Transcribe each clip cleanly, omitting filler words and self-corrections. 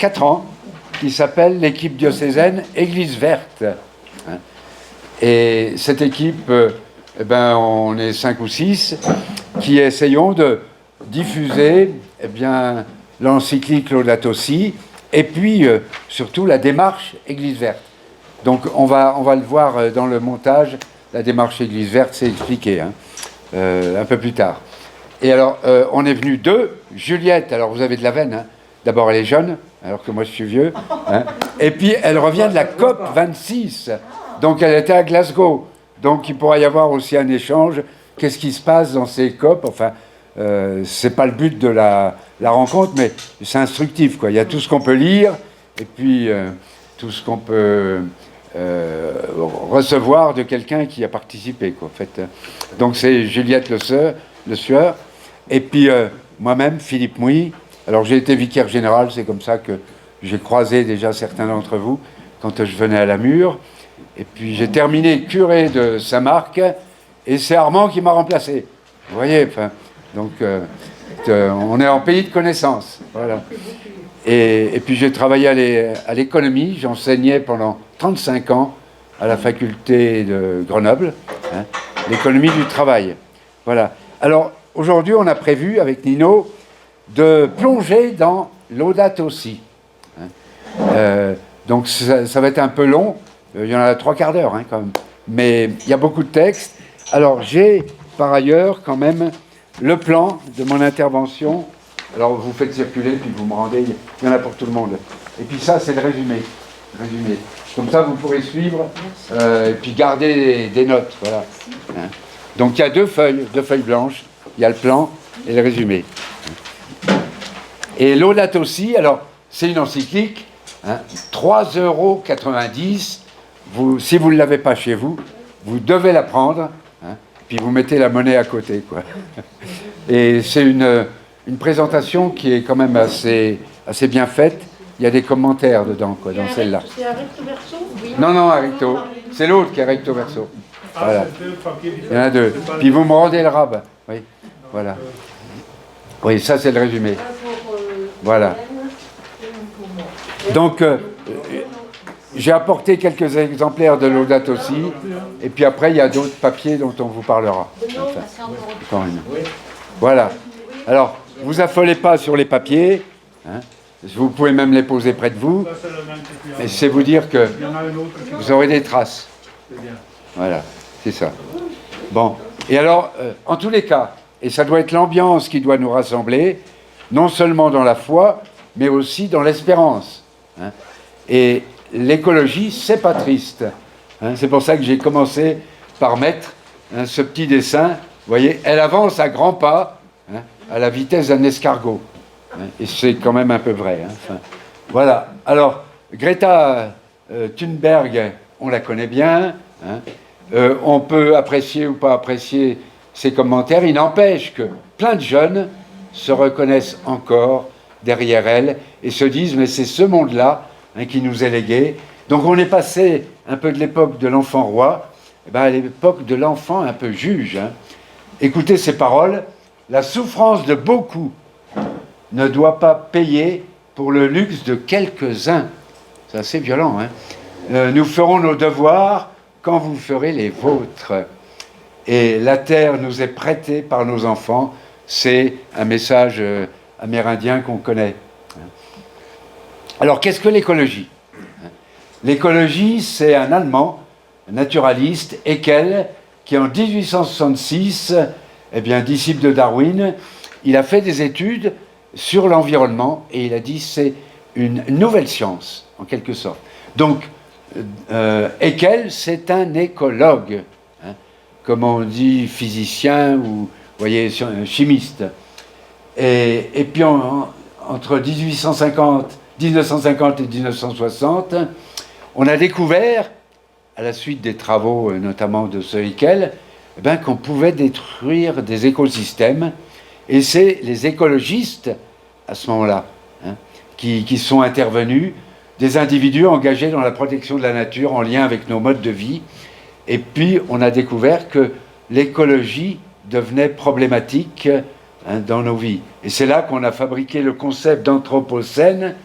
4 ans, qui s'appelle l'équipe diocésaine Église Verte. Et cette équipe, on est 5 ou 6, qui essayons de diffuser l'encyclique Laudato Si, et puis surtout la démarche Église Verte. Donc on va le voir dans le montage, la démarche Église Verte, c'est expliqué un peu plus tard. Et alors, on est venu deux, Juliette, alors vous avez de la veine, d'abord elle est jeune, alors que moi je suis vieux, et puis elle revient de la COP 26, donc elle était à Glasgow, donc il pourra y avoir aussi un échange, qu'est-ce qui se passe dans ces COP, enfin, c'est pas le but de la rencontre, mais c'est instructif, quoi. Il y a tout ce qu'on peut lire, et puis tout ce qu'on peut recevoir de quelqu'un qui a participé, quoi, en fait. Donc c'est Juliette Le Sueur, et puis moi-même, Philippe Mouy. Alors j'ai été vicaire général, c'est comme ça que j'ai croisé déjà certains d'entre vous quand je venais à la Mure. Et puis j'ai terminé curé de Saint-Marc, et c'est Armand qui m'a remplacé. Vous voyez, enfin, donc on est en pays de connaissances. Voilà. Et puis j'ai travaillé à l'économie, j'enseignais pendant 35 ans à la faculté de Grenoble, l'économie du travail. Voilà. Alors aujourd'hui on a prévu avec Nino de plonger dans Laudato Si. Donc ça va être un peu long, il y en a 3/4 d'heure quand même, mais il y a beaucoup de textes. Alors j'ai par ailleurs quand même le plan de mon intervention. Alors vous faites circuler, puis vous me rendez, il y en a pour tout le monde. Et puis ça c'est le résumé. Comme ça vous pourrez suivre, et puis garder des notes, voilà. Donc il y a deux feuilles blanches, il y a le plan et le résumé. Et Laudato Si, alors c'est une encyclique, 3,90 €. Si vous ne l'avez pas chez vous, vous devez la prendre, puis vous mettez la monnaie à côté, quoi. Et c'est une présentation qui est quand même assez bien faite. Il y a des commentaires dedans, quoi, dans celle-là. C'est un recto verso? Oui. Non, un recto. C'est l'autre qui est recto verso. Voilà. Il y en a deux. Puis vous me rendez le rab. Oui, voilà. Oui, ça c'est le résumé. Voilà. Donc, j'ai apporté quelques exemplaires de Laudato Si, et puis après, il y a d'autres papiers dont on vous parlera. Enfin, voilà. Alors, vous affolez pas sur les papiers, vous pouvez même les poser près de vous, et c'est vous dire que vous aurez des traces. Voilà, c'est ça. Bon, et alors, en tous les cas, et ça doit être l'ambiance qui doit nous rassembler, non seulement dans la foi, mais aussi dans l'espérance. Et l'écologie, c'est pas triste. C'est pour ça que j'ai commencé par mettre ce petit dessin. Vous voyez, elle avance à grands pas, à la vitesse d'un escargot. Et c'est quand même un peu vrai. Enfin, voilà. Alors, Greta Thunberg, on la connaît bien. On peut apprécier ou pas apprécier ses commentaires. Il n'empêche que plein de jeunes se reconnaissent encore derrière elle et se disent mais c'est ce monde-là qui nous est légué. Donc on est passé un peu de l'époque de l'enfant roi à l'époque de l'enfant un peu juge. Écoutez ces paroles: la souffrance de beaucoup ne doit pas payer pour le luxe de quelques-uns. C'est assez violent. Nous ferons nos devoirs quand vous ferez les vôtres. Et la terre nous est prêtée par nos enfants. C'est un message amérindien qu'on connaît. Alors, qu'est-ce que l'écologie? L'écologie, c'est un Allemand, naturaliste, Haeckel, qui en 1866, disciple de Darwin, il a fait des études sur l'environnement et il a dit c'est une nouvelle science, en quelque sorte. Donc, Haeckel, c'est un écologue, comme on dit physicien ou, vous voyez, chimiste. Et puis, entre 1950 et 1960, on a découvert, à la suite des travaux notamment de ce Haeckel, qu'on pouvait détruire des écosystèmes. Et c'est les écologistes, à ce moment-là, qui sont intervenus, des individus engagés dans la protection de la nature en lien avec nos modes de vie. Et puis, on a découvert que l'écologie devenait problématique dans nos vies. Et c'est là qu'on a fabriqué le concept d'anthropocène,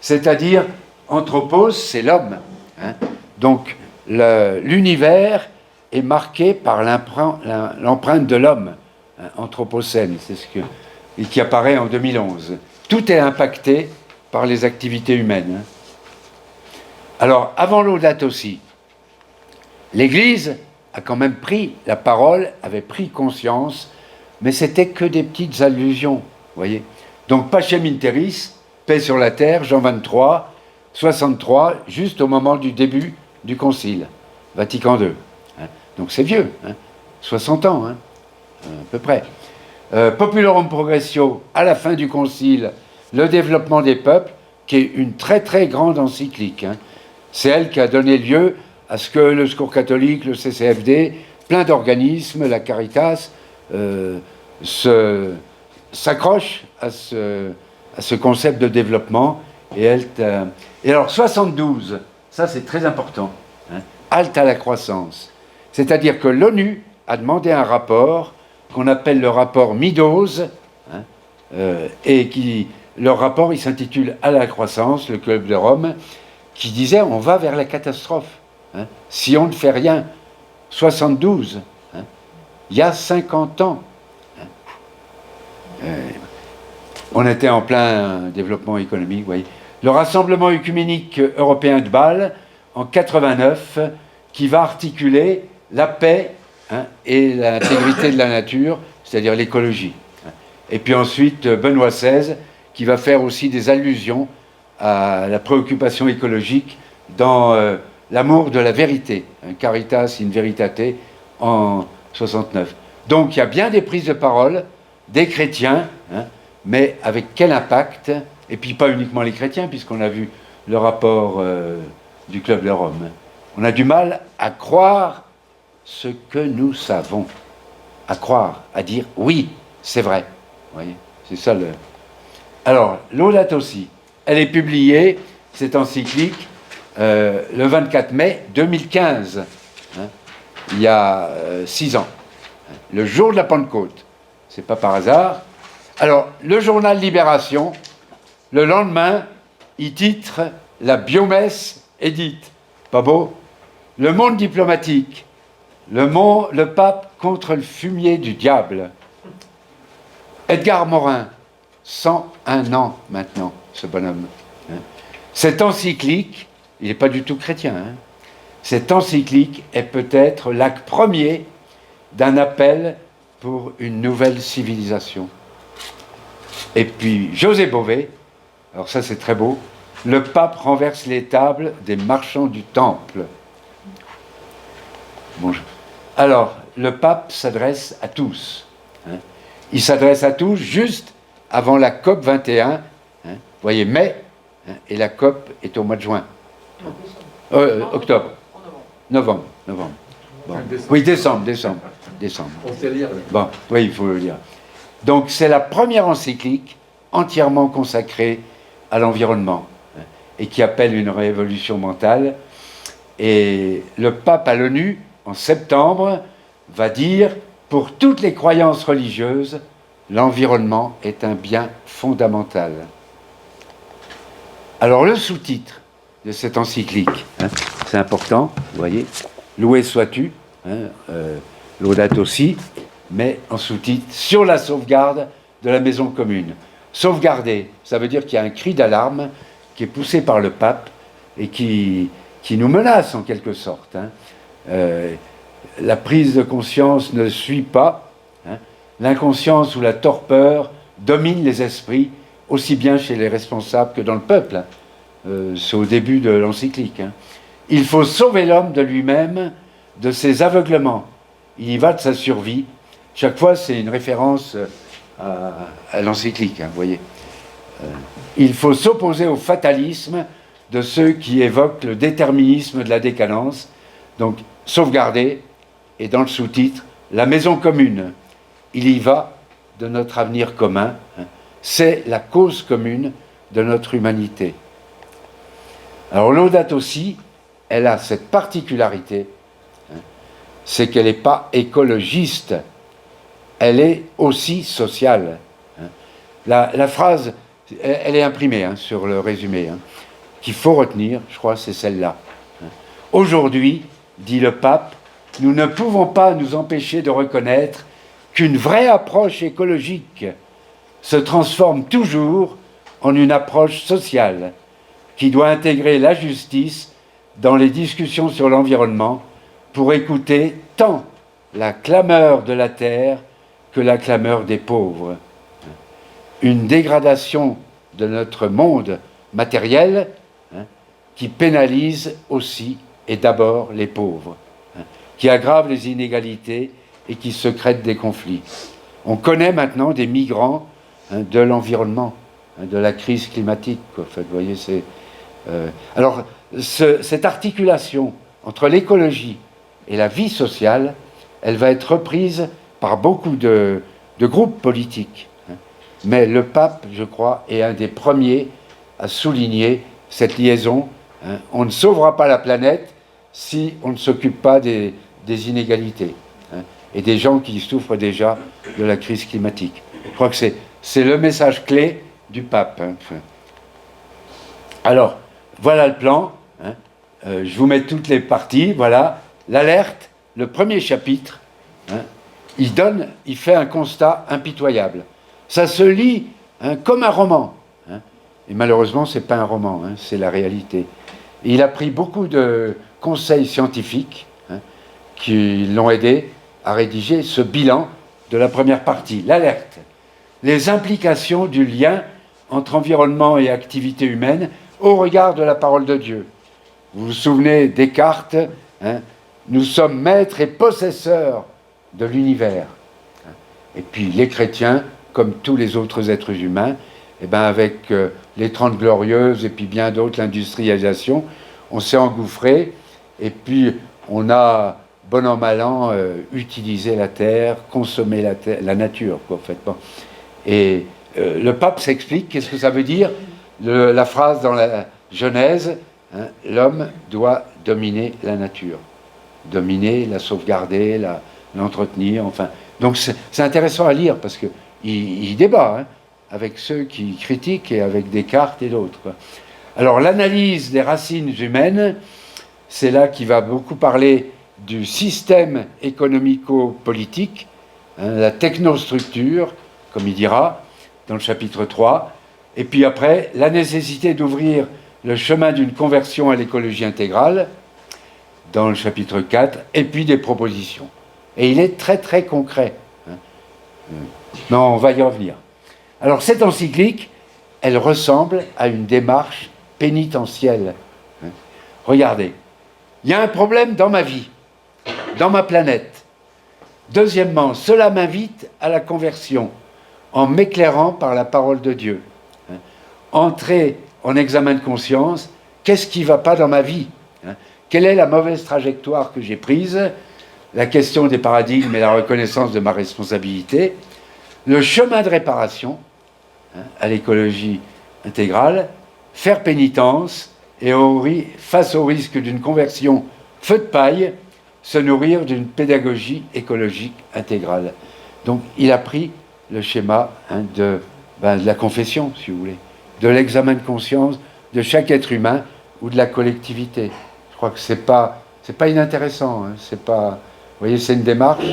C'est-à-dire, anthropos, c'est l'homme. Hein. Donc, l'univers est marqué par l'empreinte de l'homme, hein, anthropocène, c'est et qui apparaît en 2011. Tout est impacté par les activités humaines. Hein. Alors, avant Laudato Si, l'Église a quand même pris la parole, avait pris conscience, mais c'était que des petites allusions, voyez. Donc, Pacem in terris, paix sur la terre, Jean 23, 63, juste au moment du début du Concile, Vatican II. Hein. Donc, c'est vieux, hein, 60 ans, hein, à peu près. Populorum Progressio, à la fin du Concile, le développement des peuples, qui est une très très grande encyclique. Hein. C'est elle qui a donné lieu à ce que le Secours catholique, le CCFD, plein d'organismes, la Caritas, s'accrochent à ce concept de développement. Et alors 72, ça c'est très important, hein, halte à la croissance. C'est-à-dire que l'ONU a demandé un rapport qu'on appelle le rapport Meadows, hein, et leur rapport, il s'intitule « À la croissance », le Club de Rome, qui disait « On va vers la catastrophe, hein, si on ne fait rien ». 72, hein, il y a 50 ans. Hein. On était en plein développement économique, vous voyez. Le Rassemblement œcuménique européen de Bâle, en 89, qui va articuler la paix, hein, et l'intégrité de la nature, c'est-à-dire l'écologie. Et puis ensuite, Benoît XVI, qui va faire aussi des allusions à la préoccupation écologique dans l'amour de la vérité, hein, Caritas in Veritate, en 69. Donc il y a bien des prises de parole des chrétiens, hein, mais avec quel impact? Et puis pas uniquement les chrétiens, puisqu'on a vu le rapport du Club de Rome. On a du mal à croire ce que nous savons, à croire, à dire oui, c'est vrai. Vous voyez, c'est ça le... Alors, Laudato Si, elle est publiée, cette encyclique, le 24 mai 2015, hein, il y a 6 ans, le jour de la Pentecôte. C'est pas par hasard. Alors, le journal Libération, le lendemain, il titre « La biomesse est dite ». Pas beau? Le Monde diplomatique, le pape contre le fumier du diable. Edgar Morin, 101 ans maintenant, ce bonhomme. Hein. Cette encyclique, il n'est pas du tout chrétien, hein. Cette encyclique est peut-être l'acte premier d'un appel pour une nouvelle civilisation. Et puis, José Bové, alors ça c'est très beau, le pape renverse les tables des marchands du temple. Bonjour. Alors, le pape s'adresse à tous. Hein. Il s'adresse à tous juste avant la COP 21. Hein. Vous voyez, mai, hein, et la COP est au mois de juin. Octobre. Novembre. Bon. Oui, décembre. On sait lire. Bon, oui, il faut le lire. Donc, c'est la première encyclique entièrement consacrée à l'environnement, hein, et qui appelle une révolution mentale. Et le pape à l'ONU, en septembre, va dire « Pour toutes les croyances religieuses, l'environnement est un bien fondamental ». Alors le sous-titre de cette encyclique, hein, c'est important, vous voyez, « Loué sois-tu hein, », Laudato Si, mais en sous-titre « Sur la sauvegarde de la maison commune ». Sauvegarder, ça veut dire qu'il y a un cri d'alarme qui est poussé par le pape et qui nous menace en quelque sorte. Hein. La prise de conscience ne suit pas. Hein. L'inconscience ou la torpeur domine les esprits, aussi bien chez les responsables que dans le peuple. Hein. C'est au début de l'encyclique. Hein. Il faut sauver l'homme de lui-même, de ses aveuglements. Il y va de sa survie. Chaque fois, c'est une référence à l'encyclique, hein, vous voyez. Il faut s'opposer au fatalisme de ceux qui évoquent le déterminisme de la décadence. Donc, sauvegarder, et dans le sous-titre, la maison commune. Il y va de notre avenir commun. Hein. C'est la cause commune de notre humanité. Alors, Laudato Si, elle a cette particularité, hein, c'est qu'elle n'est pas écologiste, elle est aussi sociale. Hein. La phrase, elle est imprimée hein, sur le résumé. Hein. qu'il faut retenir, je crois, c'est celle-là. Aujourd'hui, dit le pape, nous ne pouvons pas nous empêcher de reconnaître qu'une vraie approche écologique se transforme toujours en une approche sociale qui doit intégrer la justice dans les discussions sur l'environnement pour écouter tant la clameur de la terre que la clameur des pauvres. Une dégradation de notre monde matériel qui pénalise aussi et d'abord les pauvres, qui aggrave les inégalités et qui secrète des conflits. On connaît maintenant des migrants de l'environnement, de la crise climatique. En fait, vous voyez, c'est... Alors, cette articulation entre l'écologie et la vie sociale, elle va être reprise par beaucoup de groupes politiques. Mais le pape, je crois, est un des premiers à souligner cette liaison. On ne sauvera pas la planète si on ne s'occupe pas des inégalités et des gens qui souffrent déjà de la crise climatique. Je crois que c'est le message clé du pape. Alors, voilà le plan. Je vous mets toutes les parties. Voilà l'alerte, le premier chapitre. Il fait un constat impitoyable. Ça se lit comme un roman. Et malheureusement, ce n'est pas un roman, c'est la réalité. Et il a pris beaucoup de conseils scientifiques qui l'ont aidé à rédiger ce bilan de la première partie, l'alerte. Les implications du lien entre environnement et activité humaine au regard de la parole de Dieu. Vous vous souvenez de Descartes, nous sommes maîtres et possesseurs de l'univers. Et puis les chrétiens, comme tous les autres êtres humains, avec les 30 Glorieuses et puis bien d'autres, l'industrialisation, on s'est engouffré et puis on a, bon an mal an, utilisé la terre, consommé la nature, quoi, en fait. Bon. Et le pape s'explique, qu'est-ce que ça veut dire, la phrase dans la Genèse, l'homme doit dominer la nature, dominer, la sauvegarder, l'entretenir, enfin. Donc c'est intéressant à lire parce que il débat avec ceux qui critiquent et avec Descartes et d'autres. Alors l'analyse des racines humaines, c'est là qu'il va beaucoup parler du système économico-politique, la technostructure, comme il dira, dans le chapitre 3, et puis après, la nécessité d'ouvrir le chemin d'une conversion à l'écologie intégrale, dans le chapitre 4, et puis des propositions. Et il est très très concret. Non, on va y revenir. Alors cette encyclique, elle ressemble à une démarche pénitentielle. Regardez, il y a un problème dans ma vie, dans ma planète. Deuxièmement, cela m'invite à la conversion, en m'éclairant par la parole de Dieu. Entrer en examen de conscience, qu'est-ce qui ne va pas dans ma vie? Quelle est la mauvaise trajectoire que j'ai prise? La question des paradigmes et la reconnaissance de ma responsabilité. Le chemin de réparation à l'écologie intégrale, faire pénitence et face au risque d'une conversion feu de paille, se nourrir d'une pédagogie écologique intégrale. Donc il a pris le schéma de la confession, si vous voulez, de l'examen de conscience de chaque être humain ou de la collectivité. Je crois que c'est pas inintéressant. C'est pas, vous voyez, c'est une démarche.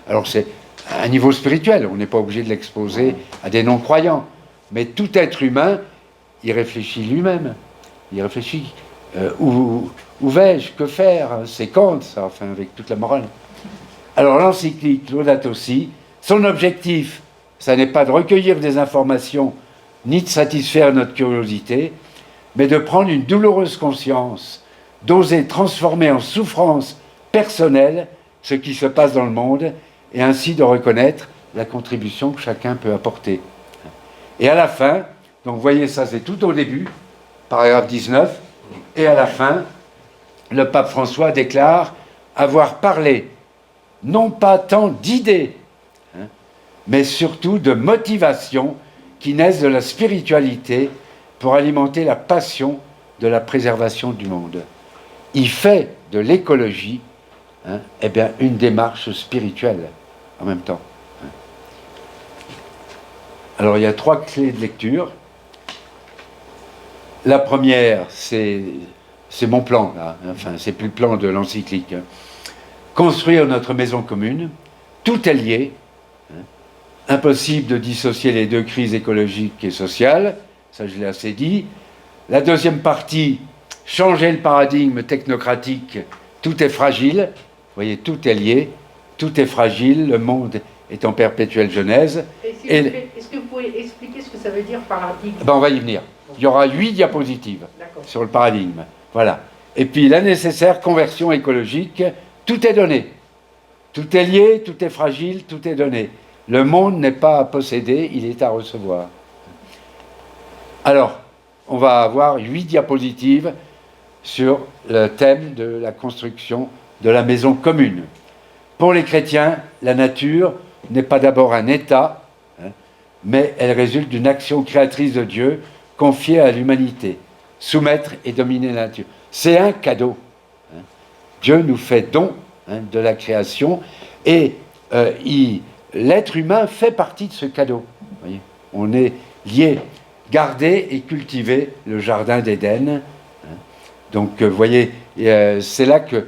Alors c'est à un niveau spirituel, on n'est pas obligé de l'exposer à des non-croyants. Mais tout être humain, il réfléchit lui-même. Il réfléchit où vais-je, que faire? C'est Kant, ça, enfin, avec toute la morale. Alors l'encyclique Laudato Si, son objectif, ça n'est pas de recueillir des informations ni de satisfaire notre curiosité, mais de prendre une douloureuse conscience, d'oser transformer en souffrance personnelle ce qui se passe dans le monde, et ainsi de reconnaître la contribution que chacun peut apporter. Et à la fin, donc vous voyez ça, c'est tout au début, paragraphe 19, et à la fin, le pape François déclare avoir parlé non pas tant d'idées, mais surtout de motivations qui naissent de la spiritualité pour alimenter la passion de la préservation du monde. Il fait de l'écologie une démarche spirituelle en même temps. Alors il y a 3 clés de lecture. La première, c'est mon plan, là. Enfin, c'est plus le plan de l'encyclique. Hein. Construire notre maison commune, tout est lié. Hein. Impossible de dissocier les deux crises écologiques et sociales, ça je l'ai assez dit. La deuxième partie, changer le paradigme technocratique, tout est fragile. Vous voyez, tout est lié, tout est fragile, le monde est en perpétuelle genèse. Est-ce que vous pouvez expliquer ce que ça veut dire paradigme? Ben, on va y venir. Il y aura 8 diapositives sur le paradigme. Voilà. Et puis la nécessaire conversion écologique, tout est donné. Tout est lié, tout est fragile, tout est donné. Le monde n'est pas à posséder, il est à recevoir. Alors, on va avoir 8 diapositives sur le thème de la construction de la maison commune. Pour les chrétiens, la nature n'est pas d'abord un état, hein, mais elle résulte d'une action créatrice de Dieu confiée à l'humanité. Soumettre et dominer la nature. C'est un cadeau. Hein. Dieu nous fait don de la création et l'être humain fait partie de ce cadeau. Vous voyez, on est lié. Garder et cultiver le jardin d'Éden. Hein. Donc, vous voyez, c'est là que,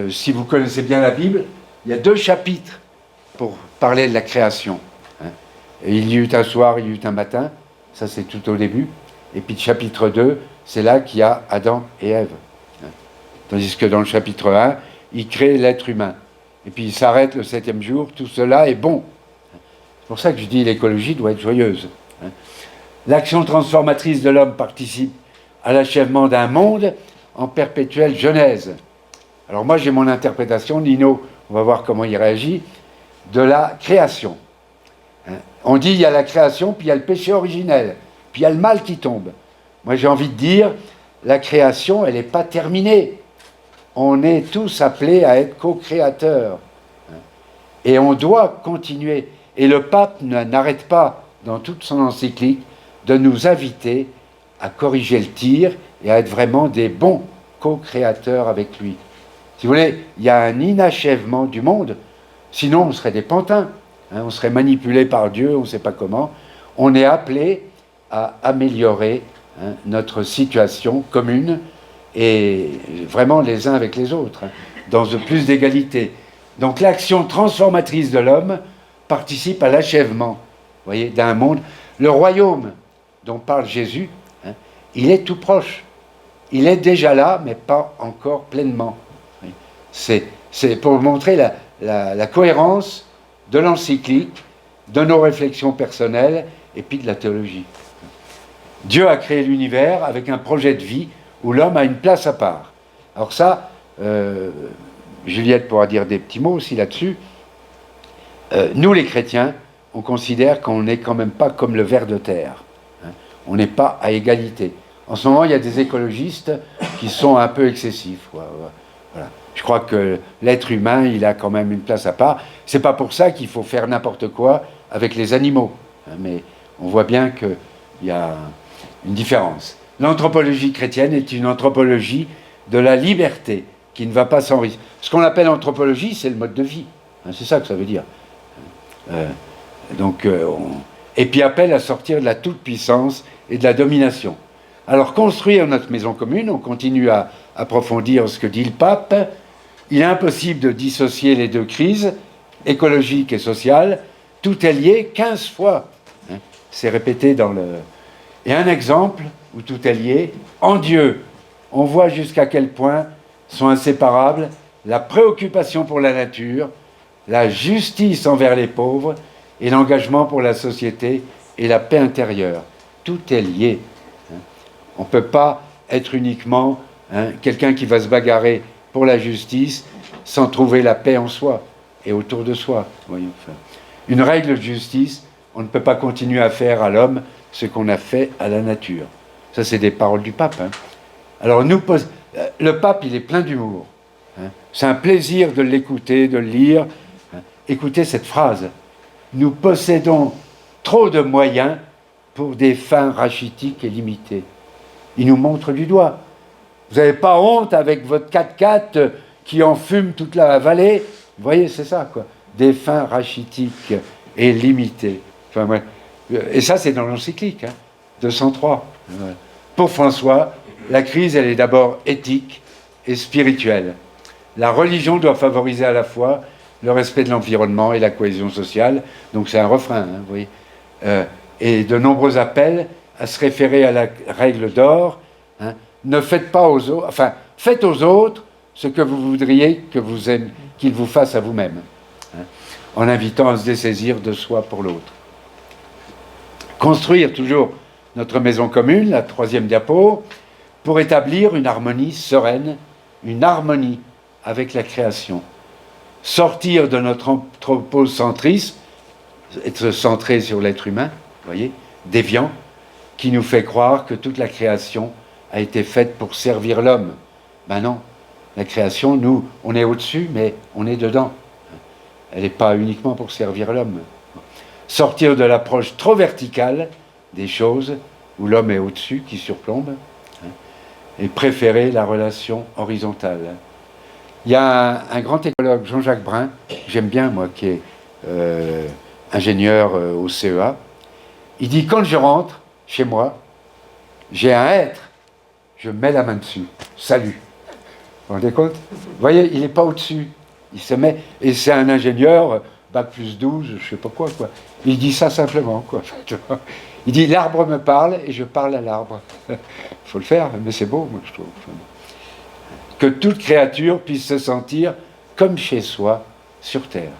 si vous connaissez bien la Bible, il y a 2 chapitres pour parler de la création. Hein. Et il y eut un soir, il y eut un matin, ça c'est tout au début. Et puis le chapitre 2, c'est là qu'il y a Adam et Ève. Hein. Tandis que dans le chapitre 1, il crée l'être humain. Et puis il s'arrête le 7e jour, tout cela est bon. C'est pour ça que je dis l'écologie doit être joyeuse. Hein. L'action transformatrice de l'homme participe à l'achèvement d'un monde en perpétuelle genèse. Alors moi j'ai mon interprétation, Nino, on va voir comment il réagit, de la création. Hein. On dit il y a la création, puis il y a le péché originel, puis il y a le mal qui tombe. Moi j'ai envie de dire, la création, elle n'est pas terminée. On est tous appelés à être co-créateurs. Hein. Et on doit continuer. Et le pape n'arrête pas, dans toute son encyclique, de nous inviter à corriger le tir et à être vraiment des bons co-créateurs avec lui. Si vous voulez, il y a un inachèvement du monde, sinon on serait des pantins, hein, on serait manipulés par Dieu, on ne sait pas comment. On est appelé à améliorer notre situation commune et vraiment les uns avec les autres, hein, dans plus d'égalité. Donc l'action transformatrice de l'homme participe à l'achèvement, vous voyez, d'un monde. Le royaume dont parle Jésus, hein, il est tout proche. Il est déjà là, mais pas encore pleinement. C'est pour montrer la cohérence de l'encyclique, de nos réflexions personnelles et puis de la théologie. Dieu a créé l'univers avec un projet de vie où l'homme a une place à part. Alors ça, Juliette pourra dire des petits mots aussi là-dessus. Nous les chrétiens, on considère qu'on n'est quand même pas comme le ver de terre. Hein. On n'est pas à égalité. En ce moment, il y a des écologistes qui sont un peu excessifs. Voilà. Je crois que l'être humain, il a quand même une place à part. C'est pas pour ça qu'il faut faire n'importe quoi avec les animaux. Hein, mais on voit bien qu'il y a une différence. L'anthropologie chrétienne est une anthropologie de la liberté qui ne va pas sans risque. Ce qu'on appelle anthropologie, c'est le mode de vie. Hein, c'est ça que ça veut dire. Et puis appelle à sortir de la toute-puissance et de la domination. Alors, construire notre maison commune, on continue à approfondir ce que dit le pape. Il est impossible de dissocier les deux crises, écologique et sociale. Tout est lié 15 fois. Hein, c'est répété dans le... Et un exemple où tout est lié, en Dieu, on voit jusqu'à quel point sont inséparables la préoccupation pour la nature, la justice envers les pauvres et l'engagement pour la société et la paix intérieure. Tout est lié. On ne peut pas être uniquement quelqu'un qui va se bagarrer pour la justice sans trouver la paix en soi et autour de soi. Voyons. Une règle de justice, on ne peut pas continuer à faire à l'homme ce qu'on a fait à la nature. Ça, c'est des paroles du pape. Hein. Alors, le pape, il est plein d'humour. Hein. C'est un plaisir de l'écouter, de le lire. Hein. Écoutez cette phrase. Nous possédons trop de moyens pour des fins rachitiques et limitées. Il nous montre du doigt. Vous n'avez pas honte avec votre 4x4 qui enfume toute la vallée? Vous voyez, c'est ça, quoi. Des fins rachitiques et limitées. Enfin, ouais. Et ça, c'est dans l'encyclique, hein, 203. Pour François, la crise, elle est d'abord éthique et spirituelle. La religion doit favoriser à la fois le respect de l'environnement et la cohésion sociale. Donc c'est un refrain, hein, vous voyez. Et de nombreux appels à se référer à la règle d'or. Hein. Ne faites pas aux autres, enfin, faites aux autres ce que vous voudriez qu'ils vous fassent à vous-même, hein, en invitant à se dessaisir de soi pour l'autre. Construire toujours notre maison commune, la troisième diapo, pour établir une harmonie sereine, une harmonie avec la création. Sortir de notre anthropocentrisme, être centré sur l'être humain, vous voyez, déviant, qui nous fait croire que toute la création a été faite pour servir l'homme. Ben non, la création, nous, on est au-dessus, mais on est dedans. Elle n'est pas uniquement pour servir l'homme. Sortir de l'approche trop verticale des choses, où l'homme est au-dessus, qui surplombe, et préférer la relation horizontale. Il y a un grand écologue, Jean-Jacques Brun, j'aime bien, moi, qui est ingénieur au CEA. Il dit, quand je rentre chez moi, j'ai un être, je mets la main dessus. Salut. Vous vous rendez compte? Vous voyez, il n'est pas au-dessus. Il se met, et c'est un ingénieur, bac plus 12, je ne sais pas quoi. Il dit ça simplement, quoi. Il dit, l'arbre me parle et je parle à l'arbre. Il faut le faire, mais c'est beau, moi, je trouve. Que toute créature puisse se sentir comme chez soi, sur Terre.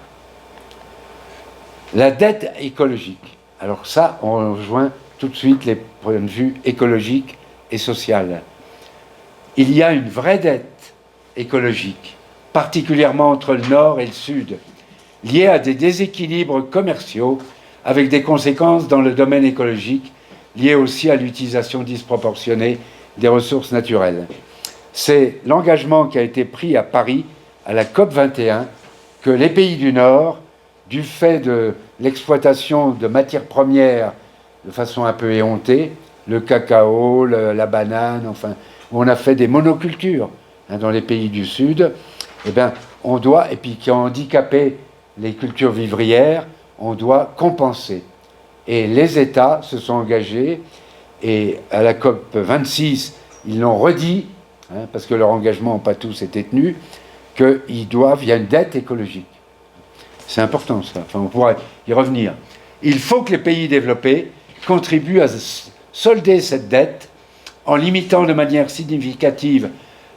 La dette écologique. Alors ça, on rejoint tout de suite les points de vue écologiques et social. Il y a une vraie dette écologique, particulièrement entre le Nord et le Sud, liée à des déséquilibres commerciaux avec des conséquences dans le domaine écologique, liées aussi à l'utilisation disproportionnée des ressources naturelles. C'est l'engagement qui a été pris à Paris, à la COP 21, que les pays du Nord, du fait de l'exploitation de matières premières de façon un peu éhontée, le cacao, la banane, enfin, où on a fait des monocultures dans les pays du Sud, eh bien, on doit, et puis qui ont handicapé les cultures vivrières, on doit compenser. Et les États se sont engagés, et à la COP 26, ils l'ont redit, parce que leur engagement n'a pas tous été tenu, qu'il y a une dette écologique. C'est important ça, enfin, on pourra y revenir. Il faut que les pays développés contribuent à solder cette dette en limitant de manière significative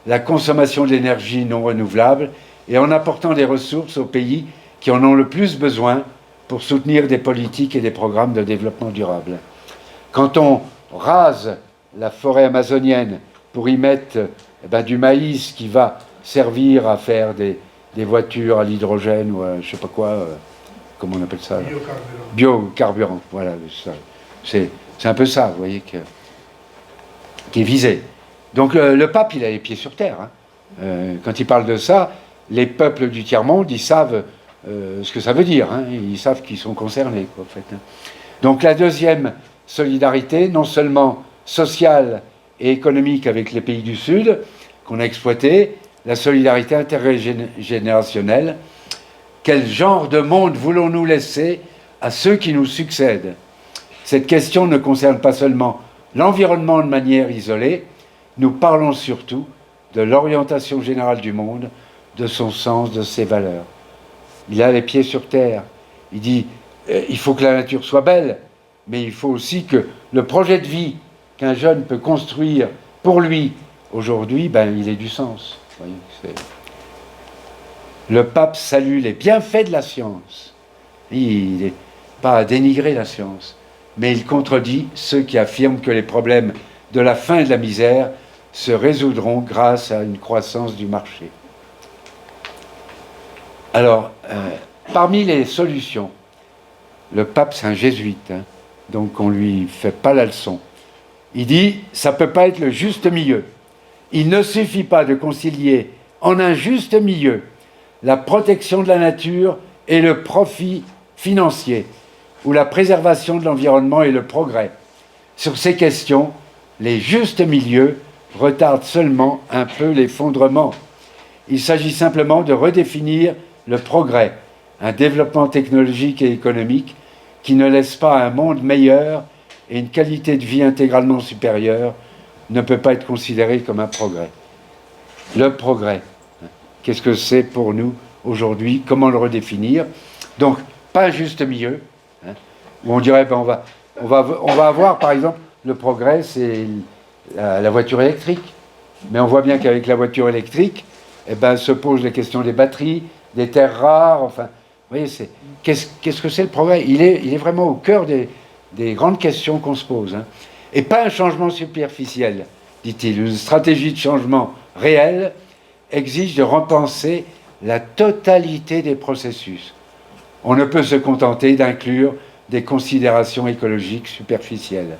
la consommation d'énergie non renouvelable et en apportant des ressources aux pays qui en ont le plus besoin pour soutenir des politiques et des programmes de développement durable. Quand on rase la forêt amazonienne pour y mettre du maïs qui va servir à faire des voitures à l'hydrogène ou à je ne sais pas quoi, comment on appelle ça? Biocarburant, voilà. C'est un peu ça, vous voyez, qui est visé. Donc le pape, il a les pieds sur terre. Quand il parle de ça, les peuples du tiers-monde, ils savent ce que ça veut dire. Ils savent qu'ils sont concernés, quoi, en fait. Donc la deuxième solidarité, non seulement sociale et économique avec les pays du Sud, qu'on a exploité, la solidarité intergénérationnelle. Quel genre de monde voulons-nous laisser à ceux qui nous succèdent? Cette question ne concerne pas seulement l'environnement de manière isolée, nous parlons surtout de l'orientation générale du monde, de son sens, de ses valeurs. Il a les pieds sur terre. Il dit, il faut que la nature soit belle, mais il faut aussi que le projet de vie qu'un jeune peut construire pour lui, aujourd'hui, il ait du sens. Vous voyez, le pape salue les bienfaits de la science. Il n'est pas à dénigrer la science, mais il contredit ceux qui affirment que les problèmes de la faim et de la misère se résoudront grâce à une croissance du marché. Alors, parmi les solutions, le pape c'est un jésuite, donc on ne lui fait pas la leçon. Il dit, ça ne peut pas être le juste milieu. Il ne suffit pas de concilier en un juste milieu la protection de la nature et le profit financier, ou la préservation de l'environnement et le progrès. Sur ces questions, les justes milieux retardent seulement un peu l'effondrement. Il s'agit simplement de redéfinir le progrès, un développement technologique et économique qui ne laisse pas un monde meilleur et une qualité de vie intégralement supérieure ne peut pas être considéré comme un progrès. Le progrès, qu'est-ce que c'est pour nous aujourd'hui? Comment le redéfinir? Donc, pas un juste milieu, où on dirait, ben, on va avoir, par exemple, le progrès, c'est la voiture électrique. Mais on voit bien qu'avec la voiture électrique, eh ben, se posent les questions des batteries, des terres rares, enfin, vous voyez, qu'est-ce que c'est le progrès? Il est vraiment au cœur des grandes questions qu'on se pose. Et pas un changement superficiel, dit-il. Une stratégie de changement réelle exige de repenser la totalité des processus. On ne peut se contenter d'inclure des considérations écologiques superficielles.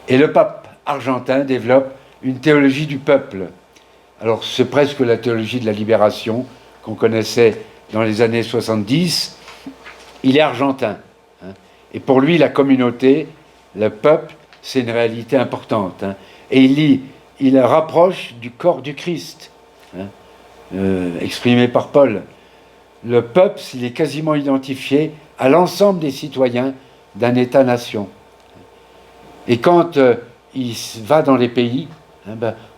Et le pape argentin développe une théologie du peuple. Alors c'est presque la théologie de la libération qu'on connaissait dans les années 70. Il est argentin. Et pour lui, la communauté, le peuple, c'est une réalité importante. Et il rapproche du corps du Christ, exprimé par Paul. Le peuple, il est quasiment identifié à l'ensemble des citoyens d'un État-nation. Et quand il va dans les pays,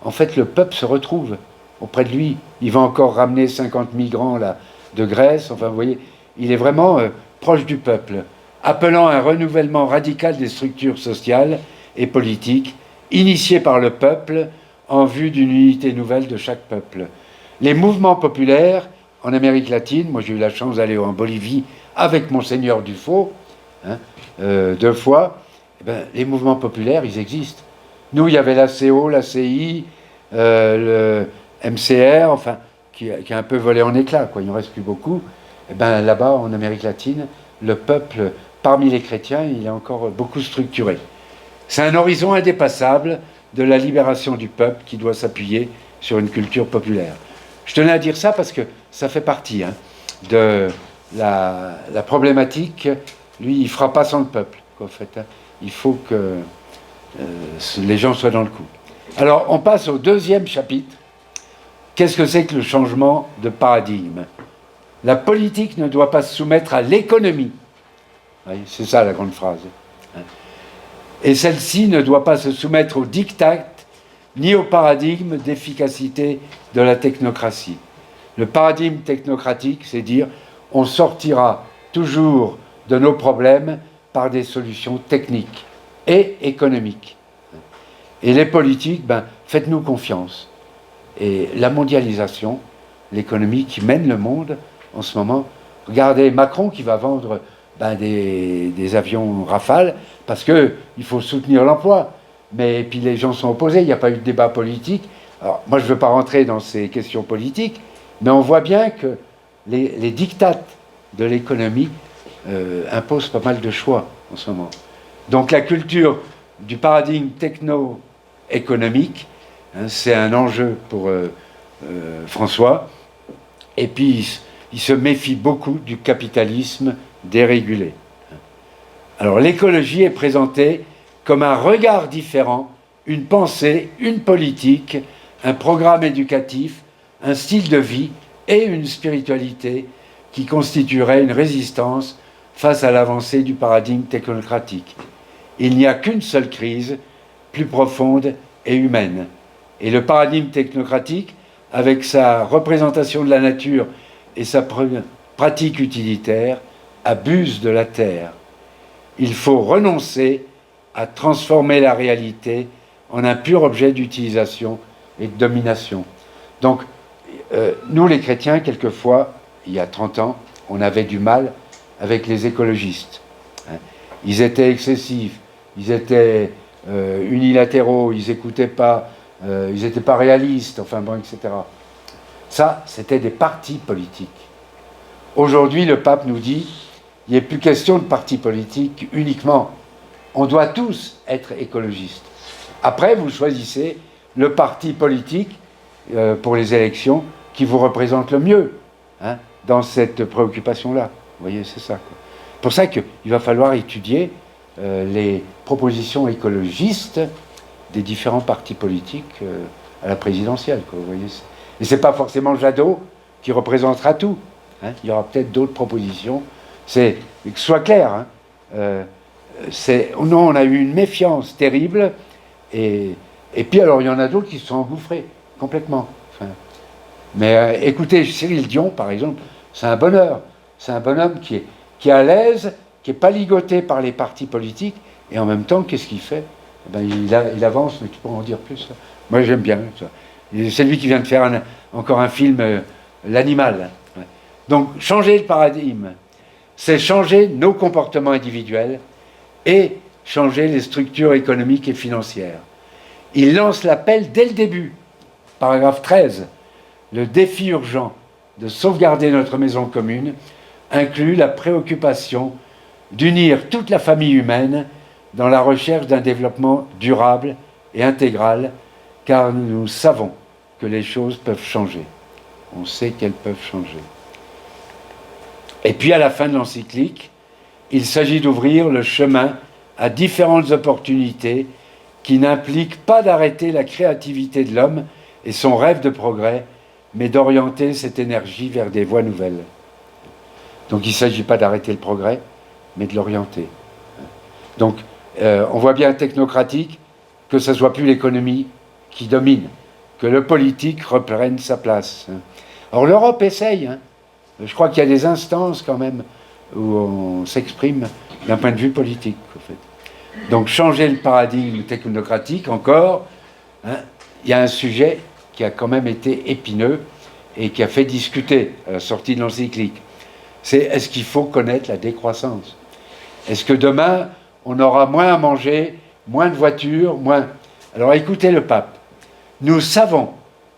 en fait, le peuple se retrouve auprès de lui. Il va encore ramener 50 migrants là, de Grèce. Enfin, vous voyez, il est vraiment proche du peuple, appelant à un renouvellement radical des structures sociales et politiques, initiées par le peuple en vue d'une unité nouvelle de chaque peuple. Les mouvements populaires en Amérique latine, moi j'ai eu la chance d'aller en Bolivie avec Monseigneur Dufault, 2 fois, les mouvements populaires, ils existent. Nous, il y avait l'ACO, l'ACI, le MCR, enfin, qui a un peu volé en éclats, quoi. Il ne reste plus beaucoup. Et là-bas, en Amérique latine, le peuple, parmi les chrétiens, il est encore beaucoup structuré. C'est un horizon indépassable de la libération du peuple qui doit s'appuyer sur une culture populaire. Je tenais à dire ça parce que ça fait partie de la problématique. Lui, il ne fera pas sans le peuple, en fait. Il faut que les gens soient dans le coup. Alors, on passe au 2e chapitre. Qu'est-ce que c'est que le changement de paradigme? La politique ne doit pas se soumettre à l'économie. C'est ça la grande phrase. Et celle-ci ne doit pas se soumettre au diktat ni au paradigme d'efficacité de la technocratie. Le paradigme technocratique, c'est dire on sortira toujours de nos problèmes par des solutions techniques et économiques. Et les politiques, faites-nous confiance. Et la mondialisation, l'économie qui mène le monde en ce moment, regardez Macron qui va vendre des avions Rafale parce qu'il faut soutenir l'emploi. Mais puis les gens sont opposés, il n'y a pas eu de débat politique. Alors moi je ne veux pas rentrer dans ces questions politiques, mais on voit bien que les diktats de l'économie imposent pas mal de choix en ce moment. Donc la culture du paradigme techno-économique, c'est un enjeu pour François. Et puis il se méfie beaucoup du capitalisme dérégulé. Alors l'écologie est présentée comme un regard différent, une pensée, une politique, un programme éducatif, un style de vie et une spiritualité qui constituerait une résistance face à l'avancée du paradigme technocratique. Il n'y a qu'une seule crise, plus profonde et humaine. Et le paradigme technocratique, avec sa représentation de la nature et sa pratique utilitaire, abuse de la terre. Il faut renoncer à transformer la réalité en un pur objet d'utilisation et de domination. Donc, nous les chrétiens, quelquefois, il y a 30 ans, on avait du mal avec les écologistes. Ils étaient excessifs, ils étaient unilatéraux, ils n'écoutaient pas, ils n'étaient pas réalistes, enfin bon, etc. Ça, c'était des partis politiques. Aujourd'hui, le pape nous dit, il n'est plus question de partis politiques uniquement. On doit tous être écologistes. Après, vous choisissez le parti politique pour les élections qui vous représente le mieux dans cette préoccupation-là. Vous voyez, c'est ça. C'est pour ça qu'il va falloir étudier les propositions écologistes des différents partis politiques à la présidentielle. Vous voyez. Et ce n'est pas forcément Jadot qui représentera tout. Il y aura peut-être d'autres propositions. Que ce soit clair. Non, on a eu une méfiance terrible et Et puis alors il y en a d'autres qui se sont engouffrés complètement. Enfin, mais écoutez, Cyril Dion, par exemple, c'est un bonheur. C'est un bonhomme qui est à l'aise, qui n'est pas ligoté par les partis politiques, et en même temps, qu'est-ce qu'il fait? Eh ben, il avance, mais tu pourras en dire plus. Moi, j'aime bien ça. C'est lui qui vient de faire encore un film, L'Animal. Ouais. Donc, changer le paradigme, c'est changer nos comportements individuels et changer les structures économiques et financières. Il lance l'appel dès le début, paragraphe 13. Le défi urgent de sauvegarder notre maison commune inclut la préoccupation d'unir toute la famille humaine dans la recherche d'un développement durable et intégral, car nous savons que les choses peuvent changer. On sait qu'elles peuvent changer. Et puis à la fin de l'encyclique, il s'agit d'ouvrir le chemin à différentes opportunités qui n'impliquent pas d'arrêter la créativité de l'homme et son rêve de progrès, mais d'orienter cette énergie vers des voies nouvelles. Donc il ne s'agit pas d'arrêter le progrès, mais de l'orienter. Donc on voit bien technocratique que ce ne soit plus l'économie qui domine, que le politique reprenne sa place. Or l'Europe essaye. Je crois qu'il y a des instances quand même où on s'exprime d'un point de vue politique. En fait. Donc changer le paradigme technocratique encore, il y a un sujet qui a quand même été épineux et qui a fait discuter à la sortie de l'encyclique. C'est est-ce qu'il faut connaître la décroissance? Est-ce que demain, on aura moins à manger, moins de voitures, moins... Alors écoutez le pape. Nous savons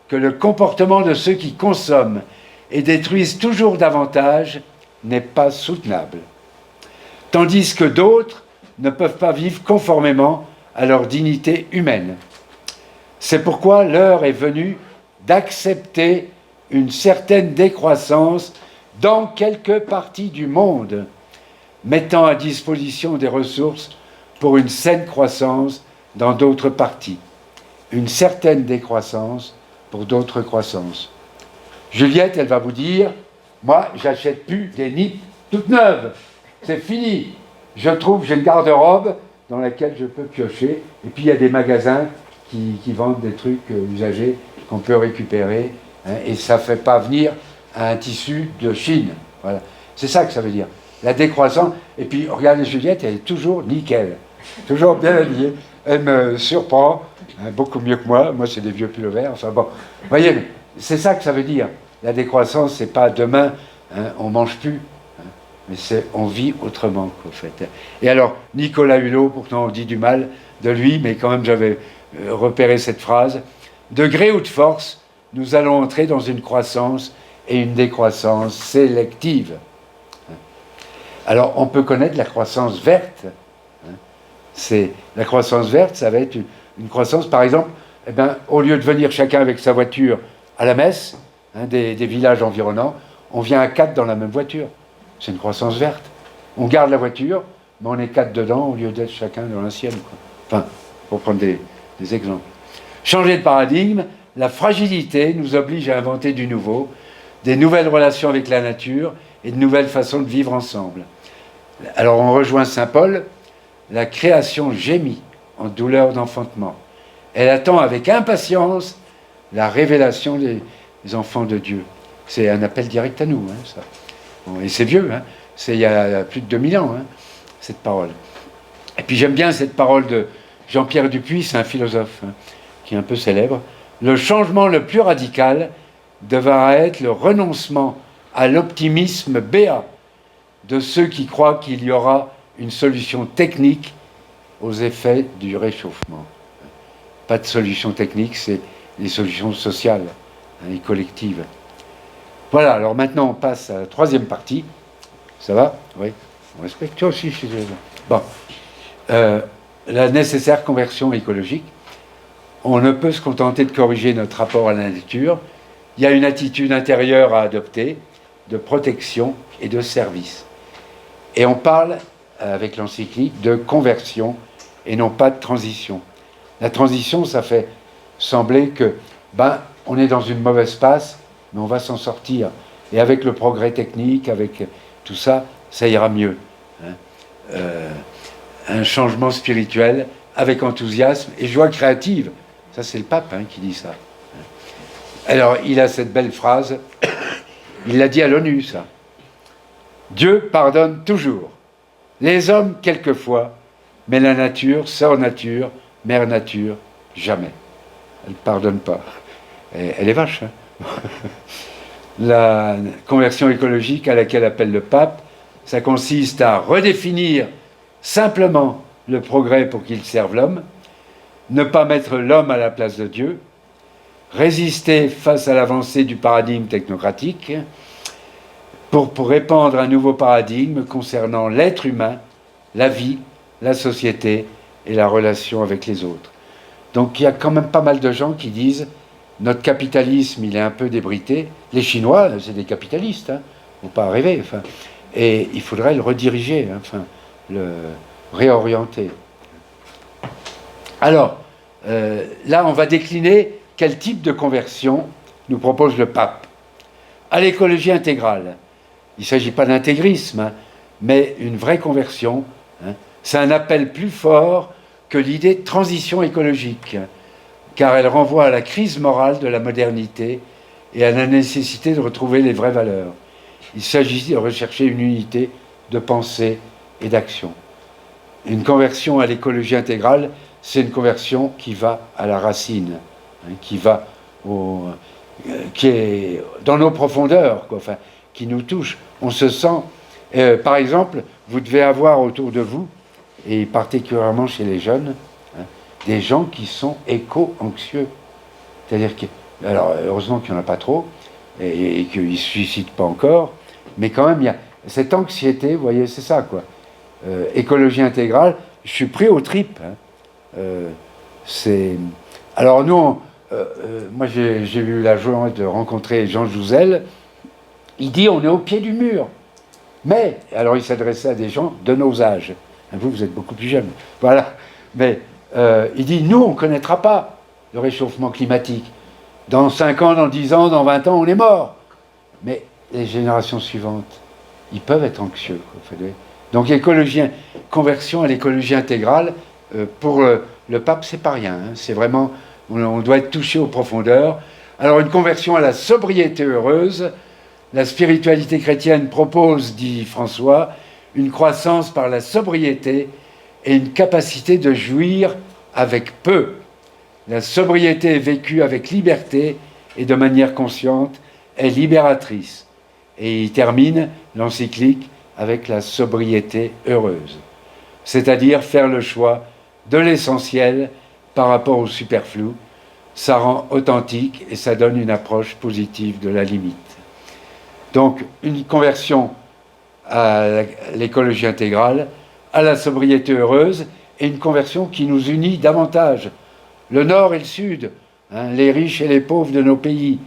que le comportement de ceux qui consomment et détruisent toujours davantage n'est pas soutenable. Tandis que d'autres ne peuvent pas vivre conformément à leur dignité humaine. C'est pourquoi l'heure est venue d'accepter une certaine décroissance dans quelques parties du monde, mettant à disposition des ressources pour une saine croissance dans d'autres parties. Une certaine décroissance pour d'autres croissances. Juliette, elle va vous dire, moi, j'achète plus des nippes toutes neuves. C'est fini. Je trouve, j'ai une garde-robe dans laquelle je peux piocher. Et puis, il y a des magasins qui vendent des trucs usagés qu'on peut récupérer. Et ça ne fait pas venir un tissu de Chine. Voilà. C'est ça que ça veut dire. La décroissance. Et puis, regardez Juliette, elle est toujours nickel. Toujours bien habillée. Elle me surprend. Beaucoup mieux que moi. Moi, c'est des vieux pullovers. Enfin bon. Vous voyez, c'est ça que ça veut dire. La décroissance, c'est pas demain, on mange plus. Mais c'est on vit autrement, en fait. Et alors, Nicolas Hulot, pourtant on dit du mal de lui, mais quand même j'avais repéré cette phrase. De gré ou de force, nous allons entrer dans une croissance et une décroissance sélective. Alors, on peut connaître la croissance verte. C'est, la croissance verte, ça va être une croissance, par exemple, eh ben, au lieu de venir chacun avec sa voiture à la messe, des villages environnants, on vient à 4 dans la même voiture. C'est une croissance verte. On garde la voiture, mais on est 4 dedans au lieu d'être chacun dans la sienne. Enfin, pour prendre des exemples. Changer de paradigme, la fragilité nous oblige à inventer du nouveau, des nouvelles relations avec la nature et de nouvelles façons de vivre ensemble. Alors on rejoint Saint Paul, la création gémit en douleur d'enfantement. Elle attend avec impatience la révélation des enfants de Dieu. C'est un appel direct à nous, ça. Bon, et c'est vieux, c'est il y a plus de 2000 ans, cette parole. Et puis j'aime bien cette parole de Jean-Pierre Dupuis, c'est un philosophe qui est un peu célèbre. Le changement le plus radical devra être le renoncement à l'optimisme béat de ceux qui croient qu'il y aura une solution technique aux effets du réchauffement. Pas de solution technique, c'est des solutions sociales et collectives. Voilà, alors maintenant on passe à la troisième partie. Ça va? Oui. On respecte toi aussi, je suis désolé. Bon. La nécessaire conversion écologique. On ne peut se contenter de corriger notre rapport à la nature. Il y a une attitude intérieure à adopter, de protection et de service. Et on parle, avec l'encyclique, de conversion et non pas de transition. La transition, ça fait sembler que, on est dans une mauvaise passe, mais on va s'en sortir. Et avec le progrès technique, avec tout ça, ça ira mieux. Un changement spirituel avec enthousiasme et joie créative. Ça, c'est le pape qui dit ça. Alors, il a cette belle phrase, il l'a dit à l'ONU, ça. Dieu pardonne toujours. Les hommes, quelquefois, mais la nature, sœur nature, mère nature, jamais. Elle ne pardonne pas. Elle est vache. La conversion écologique à laquelle appelle le pape, ça consiste à redéfinir simplement le progrès pour qu'il serve l'homme, ne pas mettre l'homme à la place de Dieu, résister face à l'avancée du paradigme technocratique pour répandre un nouveau paradigme concernant l'être humain, la vie, la société et la relation avec les autres. Donc il y a quand même pas mal de gens qui disent notre capitalisme, il est un peu débrité. Les Chinois, c'est des capitalistes, faut pas rêver. Et il faudrait le rediriger, le réorienter. Alors, là, on va décliner quel type de conversion nous propose le pape. À l'écologie intégrale. Il ne s'agit pas d'intégrisme, mais une vraie conversion. C'est un appel plus fort que l'idée de transition écologique, car elle renvoie à la crise morale de la modernité et à la nécessité de retrouver les vraies valeurs. Il s'agit de rechercher une unité de pensée et d'action. Une conversion à l'écologie intégrale, c'est une conversion qui va à la racine, qui va qui est dans nos profondeurs, qui nous touche. On se sent, par exemple, vous devez avoir autour de vous, et particulièrement chez les jeunes, des gens qui sont éco-anxieux. C'est-à-dire que, alors heureusement qu'il n'y en a pas trop, et qu'ils ne se suicident pas encore, mais quand même, il y a cette anxiété, vous voyez, c'est ça, quoi. Écologie intégrale, je suis pris aux tripes. Alors nous, moi j'ai eu la joie de rencontrer Jean Jouzel, il dit on est au pied du mur. Mais, alors il s'adressait à des gens de nos âges. Vous êtes beaucoup plus jeunes. Voilà. Mais il dit, nous, on ne connaîtra pas le réchauffement climatique. Dans 5 ans, dans 10 ans, dans 20 ans, on est mort. Mais les générations suivantes, ils peuvent être anxieux. Donc, conversion à l'écologie intégrale, pour le pape, c'est pas rien. C'est vraiment, on doit être touché aux profondeurs. Alors, une conversion à la sobriété heureuse, la spiritualité chrétienne propose, dit François, une croissance par la sobriété et une capacité de jouir avec peu. La sobriété est vécue avec liberté et de manière consciente, est libératrice. Et il termine l'encyclique avec la sobriété heureuse, c'est-à-dire faire le choix de l'essentiel par rapport au superflu. Ça rend authentique et ça donne une approche positive de la limite. Donc, une conversion à l'écologie intégrale, à la sobriété heureuse, et une conversion qui nous unit davantage. Le Nord et le Sud, les riches et les pauvres de nos pays.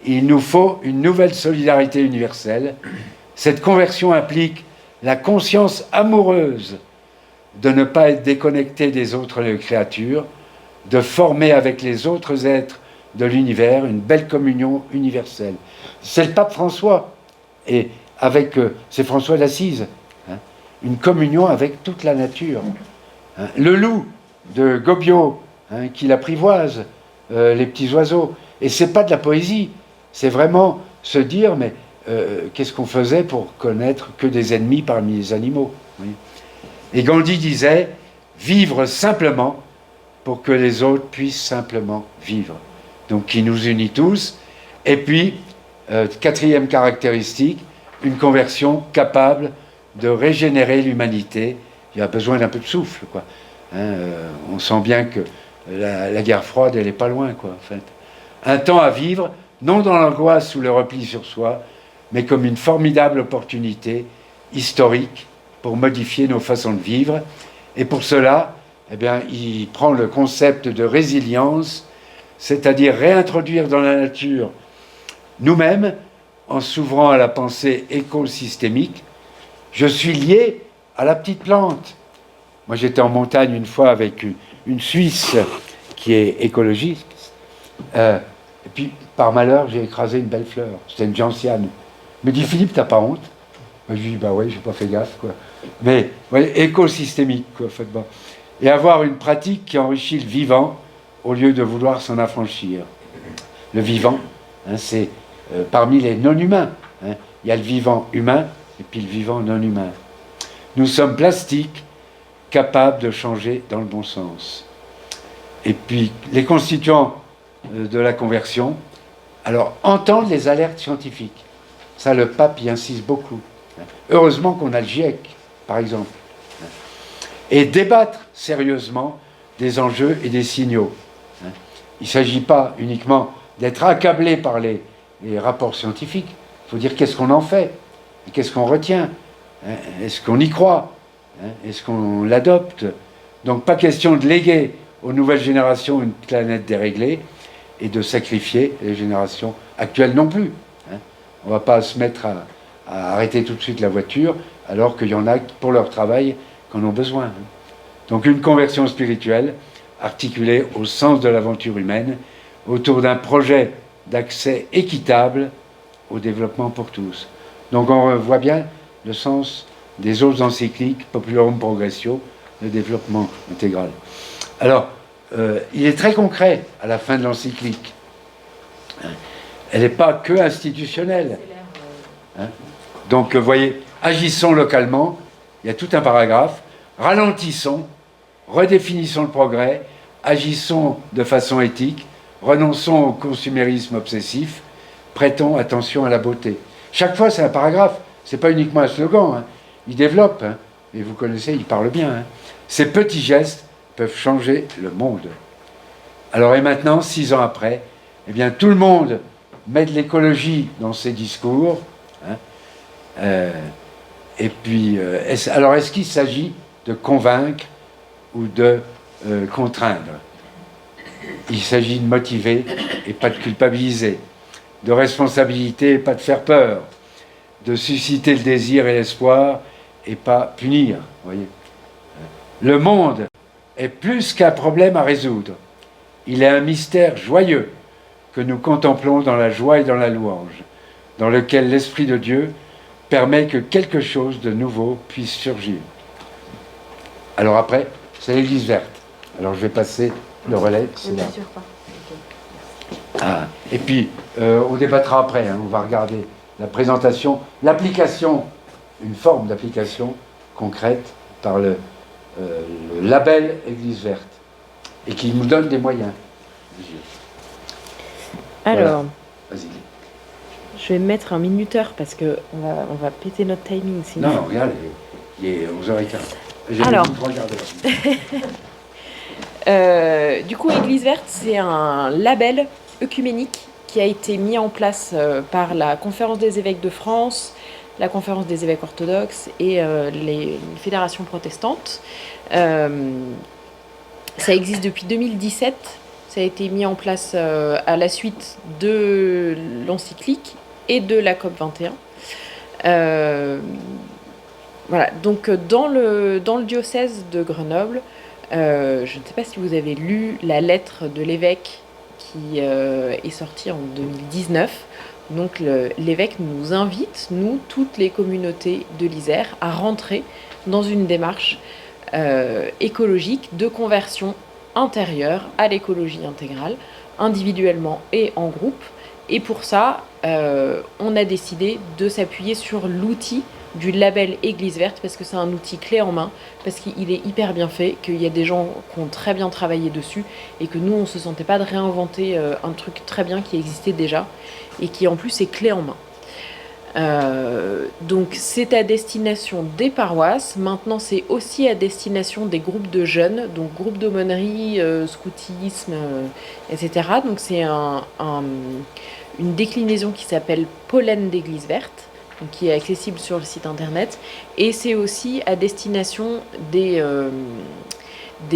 Il nous faut une nouvelle solidarité universelle. Cette conversion implique la conscience amoureuse de ne pas être déconnecté des autres créatures, de former avec les autres êtres de l'univers une belle communion universelle. C'est le pape François, et c'est François d'Assise, une communion avec toute la nature. Le loup de Gobiot, qui l'apprivoise, les petits oiseaux. Et c'est pas de la poésie, c'est vraiment se dire, mais qu'est-ce qu'on faisait pour connaître que des ennemis parmi les animaux, oui. Et Gandhi disait, vivre simplement pour que les autres puissent simplement vivre. Donc qui nous unit tous. Et puis, quatrième caractéristique, une conversion capable de régénérer l'humanité. Il y a besoin d'un peu de souffle, quoi. On sent bien que la guerre froide, elle n'est pas loin, quoi, en fait. Un temps à vivre, non dans l'angoisse ou le repli sur soi, mais comme une formidable opportunité historique pour modifier nos façons de vivre. Et pour cela, eh bien, il prend le concept de résilience, c'est-à-dire réintroduire dans la nature nous-mêmes, en s'ouvrant à la pensée écosystémique. Je suis lié à la petite plante. Moi, j'étais en montagne une fois avec une Suisse qui est écologiste. Et puis, par malheur, j'ai écrasé une belle fleur. C'était une gentiane. Il me dit, Philippe, t'as pas honte? Je lui dis, bah oui, j'ai pas fait gaffe, quoi. Mais, ouais, écosystémique, quoi, en fait, bon. Et avoir une pratique qui enrichit le vivant au lieu de vouloir s'en affranchir. Le vivant, hein, c'est parmi les non-humains. Hein. Il y a le vivant humain et puis le vivant non-humain. Nous sommes plastiques, capables de changer dans le bon sens. Et puis, les constituants de la conversion, alors, entendre les alertes scientifiques. Ça, le pape y insiste beaucoup. Heureusement qu'on a le GIEC, par exemple. Et débattre sérieusement des enjeux et des signaux. Il ne s'agit pas uniquement d'être accablé par les rapports scientifiques. Il faut dire qu'est-ce qu'on en fait, qu'est-ce qu'on retient, est-ce qu'on y croit, est-ce qu'on l'adopte. Donc pas question de léguer aux nouvelles générations une planète déréglée et de sacrifier les générations actuelles non plus. On ne va pas se mettre à arrêter tout de suite la voiture alors qu'il y en a pour leur travail qui en ont besoin. Donc une conversion spirituelle articulée au sens de l'aventure humaine autour d'un projet d'accès équitable au développement pour tous. Donc on voit bien le sens des autres encycliques, Populorum Progressio, le développement intégral. Alors, il est très concret à la fin de l'encyclique. Elle n'est pas que institutionnelle. Donc, vous voyez, agissons localement, il y a tout un paragraphe, ralentissons, redéfinissons le progrès, agissons de façon éthique, renonçons au consumérisme obsessif, prêtons attention à la beauté. Chaque fois, c'est un paragraphe, c'est pas uniquement un slogan, hein. Il développe, hein. Et vous connaissez, il parle bien. Hein. Ces petits gestes peuvent changer le monde. Alors, et maintenant, 6 ans après, eh bien, tout le monde met de l'écologie dans ses discours. Hein. Et puis, alors, est-ce qu'il s'agit de convaincre ou de contraindre? Il s'agit de motiver et pas de culpabiliser, de responsabilité et pas de faire peur, de susciter le désir et l'espoir et pas punir. Voyez. Le monde est plus qu'un problème à résoudre. Il est un mystère joyeux que nous contemplons dans la joie et dans la louange, dans lequel l'Esprit de Dieu permet que quelque chose de nouveau puisse surgir. Alors après, c'est l'Église verte. Alors je vais passer le relais. C'est là. Ah, et puis, on débattra après, hein, on va regarder la présentation, l'application, une forme d'application concrète par le label Église verte, et qui nous donne des moyens. Alors, voilà. Je vais mettre un minuteur parce qu'on va péter notre timing sinon. Non, regarde, il est 11h15. Alors, du coup, Église verte, c'est un label œcuménique qui a été mis en place par la Conférence des évêques de France, la Conférence des évêques orthodoxes et les fédérations protestantes. Ça existe depuis 2017. Ça a été mis en place à la suite de l'encyclique et de la COP 21. Voilà, donc dans le diocèse de Grenoble, je ne sais pas si vous avez lu la lettre de l'évêque qui est sortie en 2019. Donc l'évêque nous invite, nous, toutes les communautés de l'Isère, à rentrer dans une démarche écologique de conversion intérieure à l'écologie intégrale, individuellement et en groupe. Et pour ça, on a décidé de s'appuyer sur l'outil du label Église verte, parce que c'est un outil clé en main, parce qu'il est hyper bien fait, qu'il y a des gens qui ont très bien travaillé dessus, et que nous, on ne se sentait pas de réinventer un truc très bien qui existait déjà, et qui en plus est clé en main. Donc c'est à destination des paroisses. Maintenant c'est aussi à destination des groupes de jeunes, donc groupes d'aumônerie, scoutisme, etc. Donc c'est une déclinaison qui s'appelle Pollen d'Église verte, donc qui est accessible sur le site internet, et c'est aussi à destination des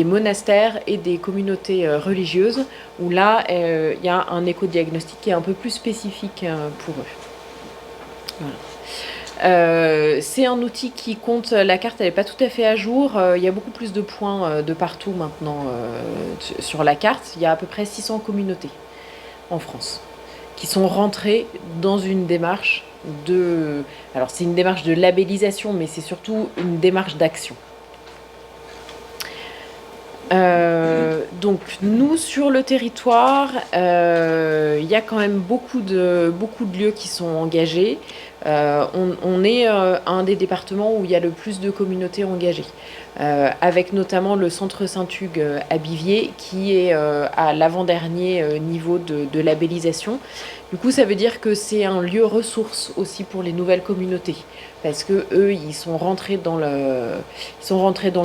monastères et des communautés religieuses, où là il y a un éco-diagnostic qui est un peu plus spécifique pour eux. Voilà. C'est un outil qui compte, la carte elle n'est pas tout à fait à jour, il y a beaucoup plus de points de partout maintenant sur la carte. Il y a à peu près 600 communautés en France qui sont rentrées dans une démarche alors c'est une démarche de labellisation, mais c'est surtout une démarche d'action. Donc nous, sur le territoire, il y a quand même beaucoup de lieux qui sont engagés. On est un des départements où il y a le plus de communautés engagées, avec notamment le centre Saint-Hugues à Biviers, qui est à l'avant-dernier niveau de labellisation. Du coup, ça veut dire que c'est un lieu ressource aussi pour les nouvelles communautés, parce que eux, ils sont rentrés dans le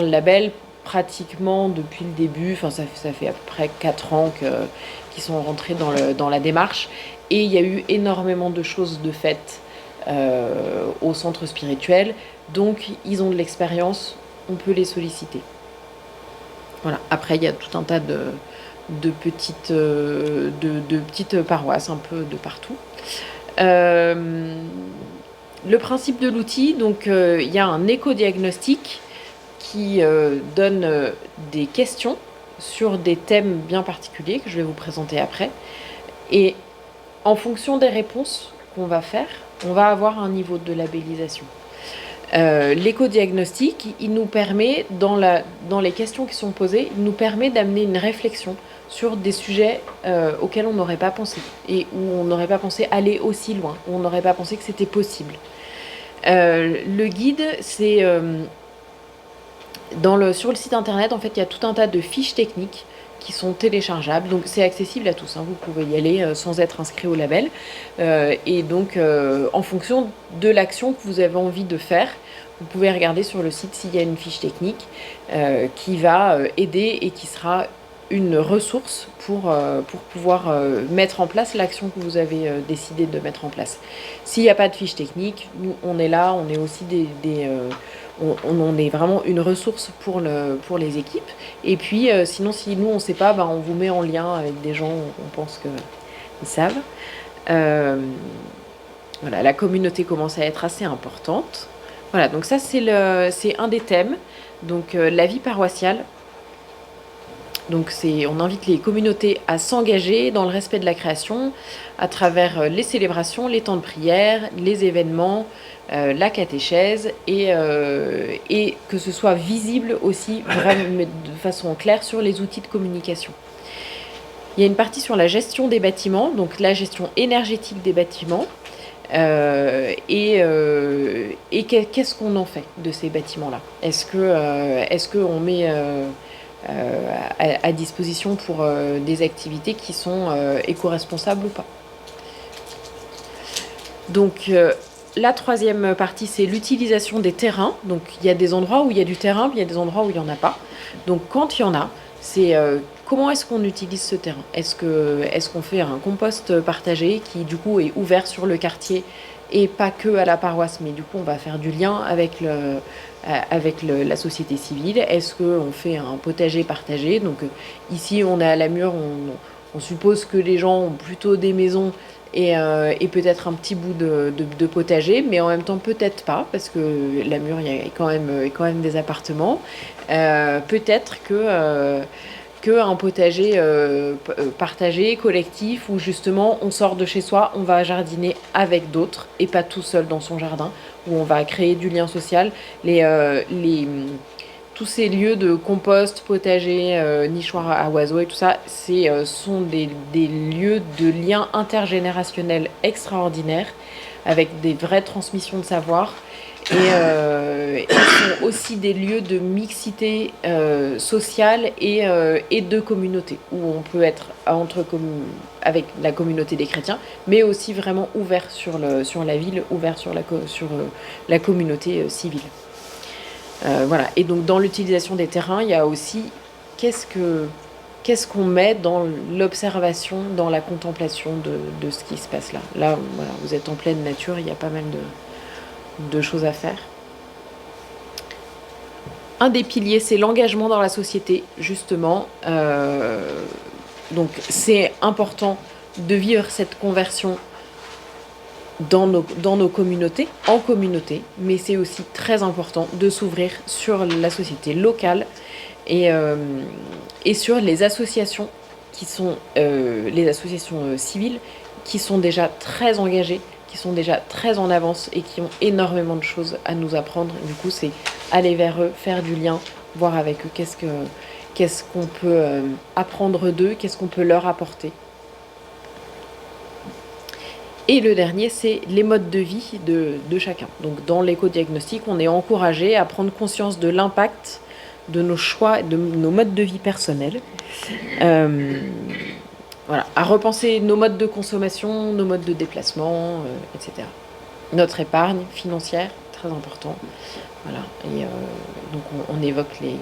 label pratiquement depuis le début. Enfin, ça fait à peu près 4 ans qu'ils sont rentrés dans la démarche, et il y a eu énormément de choses de faites au centre spirituel, donc ils ont de l'expérience, on peut les solliciter. Voilà. Après, il y a tout un tas de petites paroisses un peu de partout. Le principe de l'outil, donc il y a un éco-diagnostic qui donne des questions sur des thèmes bien particuliers que je vais vous présenter après. Et en fonction des réponses qu'on va faire, on va avoir un niveau de labellisation. L'éco-diagnostic, il nous permet, dans les questions qui sont posées, il nous permet d'amener une réflexion sur des sujets auxquels on n'aurait pas pensé, et où on n'aurait pas pensé aller aussi loin, où on n'aurait pas pensé que c'était possible. Le guide, c'est... sur le site internet, en fait, il y a tout un tas de fiches techniques qui sont téléchargeables, donc c'est accessible à tous, hein. Vous pouvez y aller sans être inscrit au label, et donc en fonction de l'action que vous avez envie de faire, vous pouvez regarder sur le site s'il y a une fiche technique qui va aider et qui sera une ressource pour pouvoir mettre en place l'action que vous avez décidé de mettre en place. S'il n'y a pas de fiche technique, nous on est là, on est aussi on est vraiment une ressource pour les équipes. Et puis, sinon, si nous, on ne sait pas, on vous met en lien avec des gens, on pense qu'ils savent. Voilà, la communauté commence à être assez importante. Voilà, donc ça, c'est un des thèmes. Donc, la vie paroissiale. Donc, on invite les communautés à s'engager dans le respect de la création à travers les célébrations, les temps de prière, les événements, la catéchèse, et que ce soit visible aussi vraiment, de façon claire sur les outils de communication. Il y a une partie sur la gestion des bâtiments, donc la gestion énergétique des bâtiments, et qu'est-ce qu'on en fait de ces bâtiments-là. Est-ce qu'on met à disposition pour des activités qui sont éco-responsables ou pas. Donc la troisième partie, c'est l'utilisation des terrains. Donc il y a des endroits où il y a du terrain, puis il y a des endroits où il n'y en a pas. Donc quand il y en a, c'est comment est-ce qu'on utilise ce terrain. Est-ce qu'on fait un compost partagé qui du coup est ouvert sur le quartier et pas que à la paroisse, mais du coup on va faire du lien avec la société civile. Est-ce qu'on fait un potager partagé? Donc ici on est à la Mure, on suppose que les gens ont plutôt des maisons et peut-être un petit bout de potager, mais en même temps peut-être pas, parce que la Mure, il y a quand même des appartements. Peut-être qu'un potager partagé, collectif, où justement on sort de chez soi, on va jardiner avec d'autres et pas tout seul dans son jardin, où on va créer du lien social. Tous ces lieux de compost, potager, nichoir à oiseaux et tout ça, sont des lieux de lien intergénérationnel extraordinaires, avec des vraies transmissions de savoir. Et sont aussi des lieux de mixité sociale et de communauté, où on peut être avec la communauté des chrétiens, mais aussi vraiment ouvert sur la ville, ouvert sur la communauté civile. Voilà. Et donc dans l'utilisation des terrains, il y a aussi qu'est-ce qu'on met dans l'observation, dans la contemplation de ce qui se passe là. Là, voilà, vous êtes en pleine nature, il y a pas mal de choses à faire. Un des piliers, c'est l'engagement dans la société, justement. Donc c'est important de vivre cette conversion dans nos communautés, en communauté, mais c'est aussi très important de s'ouvrir sur la société locale et sur les associations qui sont les associations civiles qui sont déjà très engagées, qui sont déjà très en avance et qui ont énormément de choses à nous apprendre. Du coup, c'est aller vers eux, faire du lien, voir avec eux qu'est-ce qu'est-ce qu'on peut apprendre d'eux, qu'est-ce qu'on peut leur apporter. Et le dernier, c'est les modes de vie de chacun. Donc dans l'éco-diagnostic, on est encouragé à prendre conscience de l'impact de nos choix, de nos modes de vie personnels. Voilà, à repenser nos modes de consommation, nos modes de déplacement, etc. Notre épargne financière, très important. Voilà. Et donc on évoque les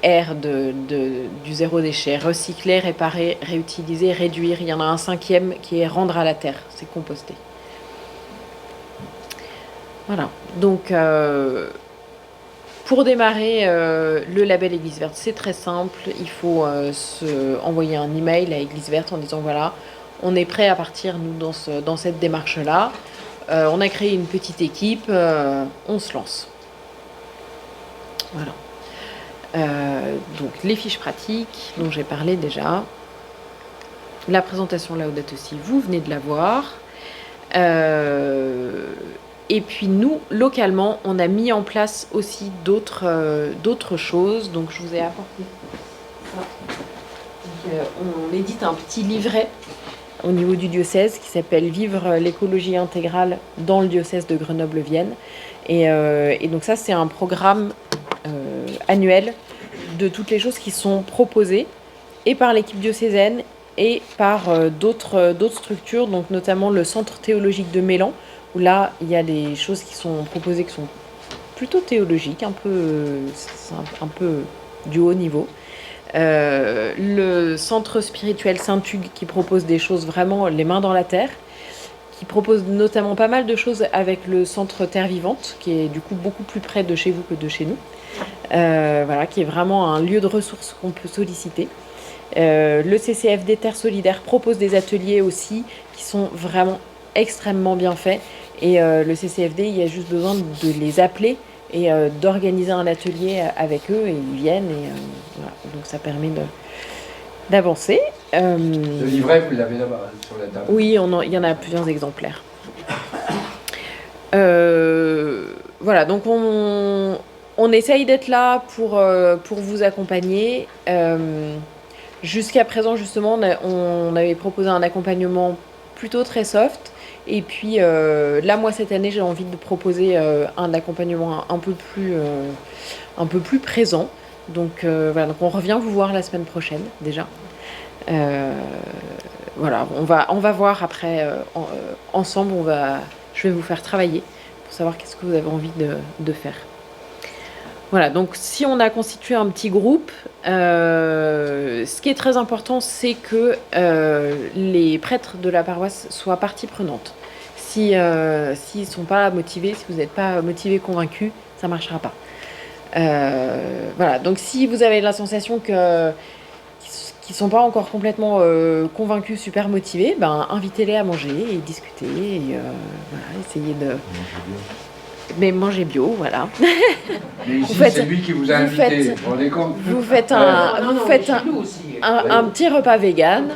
R du zéro déchet: recycler, réparer, réutiliser, réduire. Il y en a un cinquième qui est rendre à la terre, c'est composter. Voilà. Donc pour démarrer le label Église Verte, c'est très simple. Il faut envoyer un email à Église Verte en disant voilà, on est prêt à partir nous dans cette démarche-là. On a créé une petite équipe, on se lance. Voilà. Donc les fiches pratiques dont j'ai parlé déjà. La présentation Laudato Si, vous venez de la voir. Et puis nous, localement, on a mis en place aussi d'autres choses. Donc je vous ai apporté ça. Donc, on édite un petit livret au niveau du diocèse qui s'appelle « Vivre l'écologie intégrale dans le diocèse de Grenoble-Vienne ». Et donc ça, c'est un programme annuel de toutes les choses qui sont proposées et par l'équipe diocésaine et par d'autres structures, donc notamment le Centre théologique de Mélan, où là, il y a des choses qui sont proposées qui sont plutôt théologiques, un peu du haut niveau. Le Centre spirituel Saint-Hugues qui propose des choses vraiment les mains dans la terre, qui propose notamment pas mal de choses avec le Centre Terre Vivante, qui est du coup beaucoup plus près de chez vous que de chez nous. Voilà, qui est vraiment un lieu de ressources qu'on peut solliciter. Le CCFD Terre Solidaire propose des ateliers aussi qui sont vraiment extrêmement bien faits. Et le CCFD, il y a juste besoin de les appeler et d'organiser un atelier avec eux, et ils viennent. Et voilà. Donc ça permet d'avancer. Le livret, vous l'avez là-bas sur la table. Oui, il y en a plusieurs exemplaires. Voilà, donc on essaye d'être là pour vous accompagner. Jusqu'à présent, justement, on avait proposé un accompagnement plutôt très soft. Et puis là, moi, cette année, j'ai envie de proposer un accompagnement un peu plus présent. Donc voilà, donc on revient vous voir la semaine prochaine, déjà. Voilà, on va voir après, ensemble, je vais vous faire travailler pour savoir qu'est-ce que vous avez envie de faire. Voilà, donc si on a constitué un petit groupe, ce qui est très important, c'est que les prêtres de la paroisse soient partie prenante. S'ils ne sont pas motivés, si vous n'êtes pas motivés, convaincus, ça ne marchera pas. Voilà, donc si vous avez la sensation qu'ils ne sont pas encore complètement convaincus, super motivés, ben, invitez-les à manger et discuter. Et, voilà, essayez de... Mais manger bio, voilà. Mais ici, c'est lui qui vous a invité, vous vous rendez compte ? Vous faites un petit repas vegan.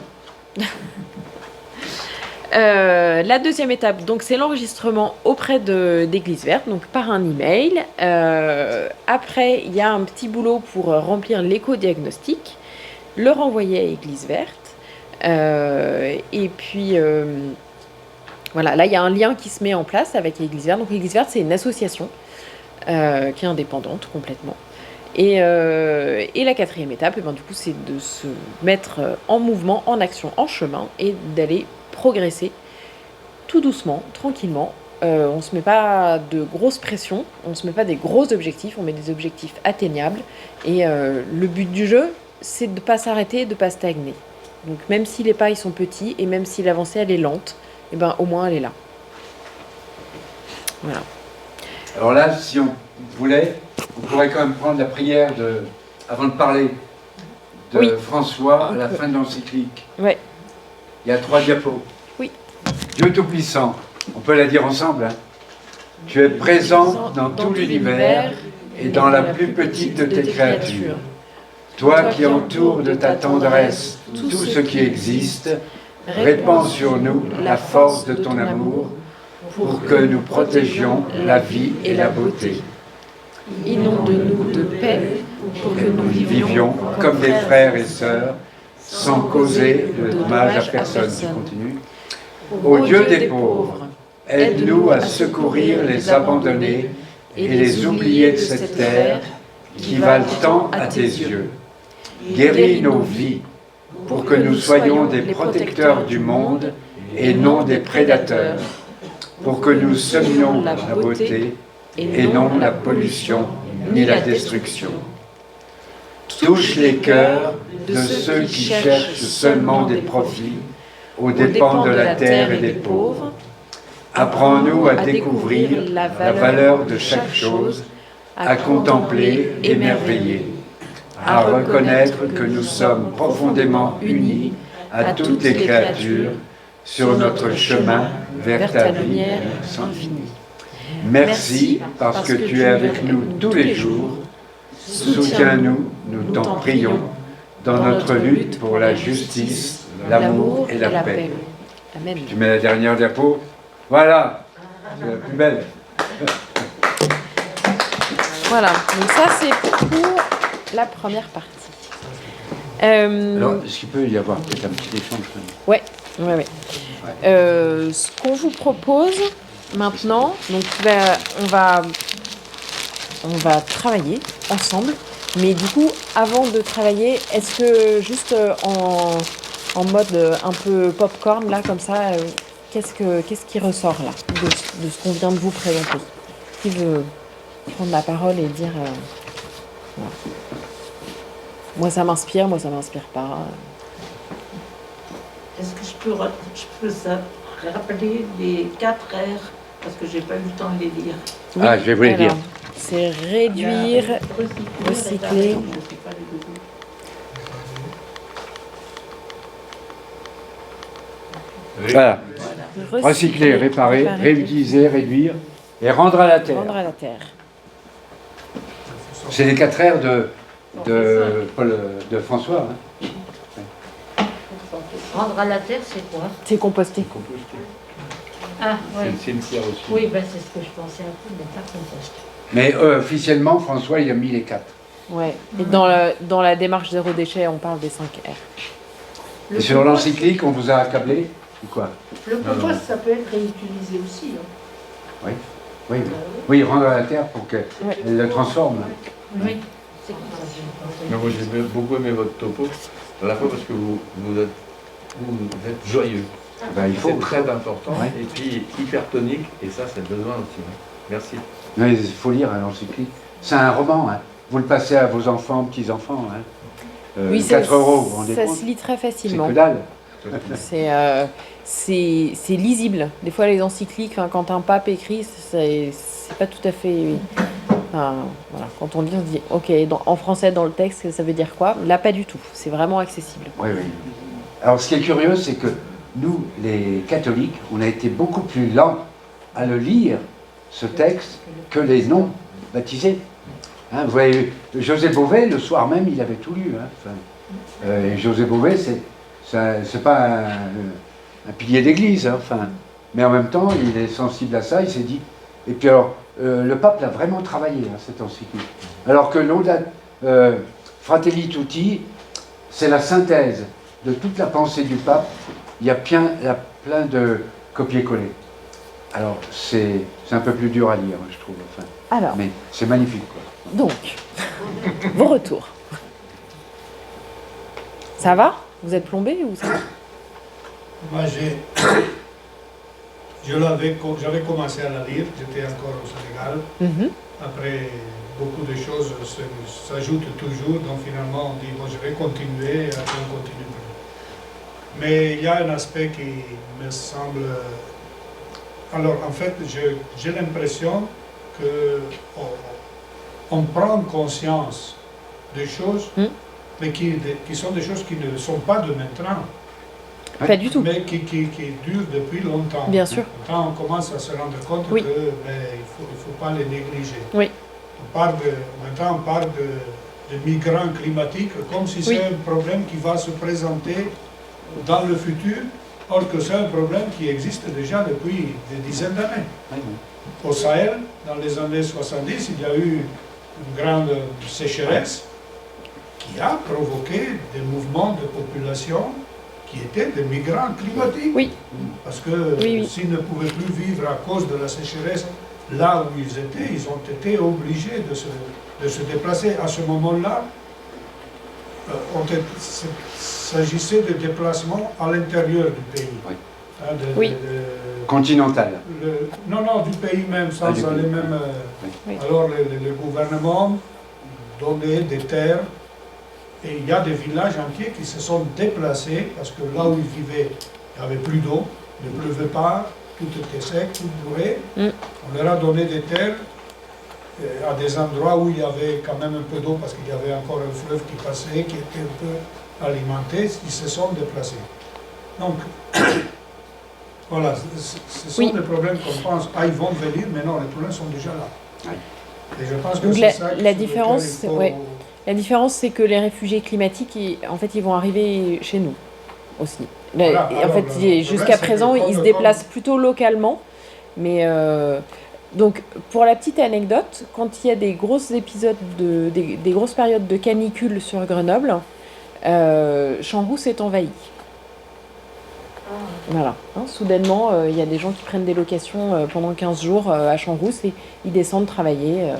La deuxième étape, donc, c'est l'enregistrement auprès d'Église Verte, donc par un email. Après, il y a un petit boulot pour remplir l'éco-diagnostic, le renvoyer à Église Verte. Et puis... voilà, là, il y a un lien qui se met en place avec Église Verte. Donc, Église Verte, c'est une association qui est indépendante complètement. Et la quatrième étape, et ben, du coup, c'est de se mettre en mouvement, en action, en chemin, et d'aller progresser tout doucement, tranquillement. On ne se met pas de grosses pressions, on ne se met pas des gros objectifs, on met des objectifs atteignables. Et le but du jeu, c'est de ne pas s'arrêter, de ne pas stagner. Donc, même si les pas ils sont petits, et même si l'avancée, elle est lente, et ben au moins elle est là. Voilà. Alors là, si on voulait, on pourrait quand même prendre la prière avant de parler de Oui. François à la fin de l'encyclique. Ouais. Il y a 3 diapos. Oui. Dieu Tout-Puissant, on peut la dire ensemble, hein. Tu es présent dans tout l'univers et dans la plus petite de tes créatures. Toi qui entoures de ta tendresse tout ce qui existe, répands sur nous la force de ton amour pour que nous protégions la vie et la beauté. Inonde-nous de paix pour que nous vivions comme des frères et sœurs, sans causer de dommage à personne. Je continue. Ô Dieu des pauvres, aide-nous à secourir les abandonnés et les oubliés de cette terre qui valent tant à tes yeux. Guéris nos vies pour que nous soyons des protecteurs du monde et non des prédateurs, pour que nous semions la beauté et non la pollution ni la destruction. Touche les cœurs de ceux qui cherchent seulement des profits aux dépens de la terre et des pauvres. Apprends-nous à découvrir la valeur de chaque chose, à contempler, émerveiller, à reconnaître que nous sommes profondément unis à toutes les créatures sur notre chemin vers ta lumière infinie. Merci parce que tu es avec nous tous les jours. Soutiens-nous, nous t'en prions, dans notre lutte pour la justice, l'amour et la paix. Amen. Tu mets la dernière diapo. Voilà, c'est la plus belle. Voilà, donc ça c'est pour la première partie. Alors, est-ce qu'il peut y avoir peut-être un petit échange? Ouais. Ce qu'on vous propose maintenant, donc on va travailler ensemble, mais du coup, avant de travailler, est-ce que juste en mode un peu popcorn là, comme ça, qu'est-ce qui ressort là de ce qu'on vient de vous présenter? Qui veut prendre la parole et dire voilà. Moi ça m'inspire pas. Est-ce que je peux rappeler les 4 R parce que j'ai pas eu le temps de les lire. Oui, je vais vous les dire. C'est réduire, recycler. Voilà. Recycler, réparer, réutiliser, réduire et rendre à la terre. Rendre à la terre. C'est les 4 R de François. Hein. Rendre à la terre, c'est quoi? C'est composter. Ah, oui. C'est le cimetière aussi. Oui, ben, c'est ce que je pensais un peu, mais pas compost. Mais officiellement, François, il a mis les 4. Ouais. Et dans la démarche zéro déchet, on parle des 5 R. Et sur l'encyclique, on vous a accablé ou quoi? Le compost, ça peut être réutilisé aussi. Hein. Oui. Oui, rendre à la terre pour qu'elle le transforme. Oui. Mais moi j'ai beaucoup aimé votre topo, à la fois parce que vous êtes joyeux. Ben, il faut. C'est très important, Ouais. et puis hypertonique, et ça c'est besoin aussi. Hein. Merci. Mais il faut lire l'encyclique. C'est un roman. Hein. Vous le passez à vos enfants, petits-enfants. Hein. Oui, 4 euros, vous vous rendez ça compte? se lit très C'est facilement. que dalle. C'est lisible. Des fois, les encycliques, quand un pape écrit, c'est pas tout à fait... Enfin, voilà. Quand on lit, on se dit, ok, en français, dans le texte, ça veut dire quoi? Là, pas du tout. C'est vraiment accessible. Oui. Alors, ce qui est curieux, c'est que nous, les catholiques, on a été beaucoup plus lents à le lire, ce texte, que les non-baptisés. Hein, vous voyez, José Bové, le soir même, il avait tout lu. Hein. Enfin, et José Bové, c'est pas un pilier d'église. Hein, enfin, mais en même temps, il est sensible à ça, il s'est dit... Et puis alors, le pape l'a vraiment travaillé, hein, cette encyclique. Alors que Fratelli Tutti, c'est la synthèse de toute la pensée du pape. Il y a plein de copier-coller. Alors, c'est un peu plus dur à lire, je trouve. Enfin, Alors, mais c'est magnifique, quoi. donc, vos retours. Ça va? Vous êtes plombé ou ça va? Moi, j'avais commencé à la lire, j'étais encore au Sénégal. Après, beaucoup de choses s'ajoutent toujours, donc finalement on dit, bon, je vais continuer, et après on continue. Mais il y a un aspect qui me semble... Alors, en fait, j'ai l'impression qu'on prend conscience des choses, mais qui sont des choses qui ne sont pas de maintenant. Pas du tout. Mais qui durent depuis longtemps. Bien sûr. Quand on commence à se rendre compte Oui. que il faut pas les négliger. Oui. Maintenant on parle de migrants climatiques comme si c'est un problème qui va se présenter dans le futur, or que c'est un problème qui existe déjà depuis des dizaines d'années. Au Sahel, dans les années 70, il y a eu une grande sécheresse qui a provoqué des mouvements de population qui étaient des migrants climatiques. Oui. Parce que Oui. s'ils ne pouvaient plus vivre à cause de la sécheresse là où ils étaient, ils ont été obligés de se déplacer. À ce moment-là, il s'agissait de déplacements à l'intérieur du pays. Oui. Hein, Oui. Continental. Non, du pays même, sans du aller pays. même... Oui. Alors le gouvernement donnait des terres et il y a des villages entiers qui se sont déplacés parce que là où ils vivaient, il n'y avait plus d'eau, il ne pleuvait pas, tout était sec, tout brûlait. On leur a donné des terres à des endroits où il y avait quand même un peu d'eau parce qu'il y avait encore un fleuve qui passait, qui était un peu alimenté, ils se sont déplacés. Donc, voilà, ce sont Oui. des problèmes qu'on pense, ils vont venir, mais non, les problèmes sont déjà là. Oui. Et je pense que Donc c'est ça la sur lequel différence, il faut- ouais. La différence, c'est que les réfugiés climatiques, en fait, ils vont arriver chez nous aussi. Voilà, Et en alors, fait, le problème, jusqu'à c'est que présent, ils se comme- déplacent plutôt localement. Mais donc, pour la petite anecdote, quand il y a des grosses épisodes, des grosses périodes de canicule sur Grenoble, Champs-Rousse est envahi. Voilà. Hein, soudainement, il y a des gens qui prennent des locations pendant 15 jours à Champs-Rousse et ils descendent travailler.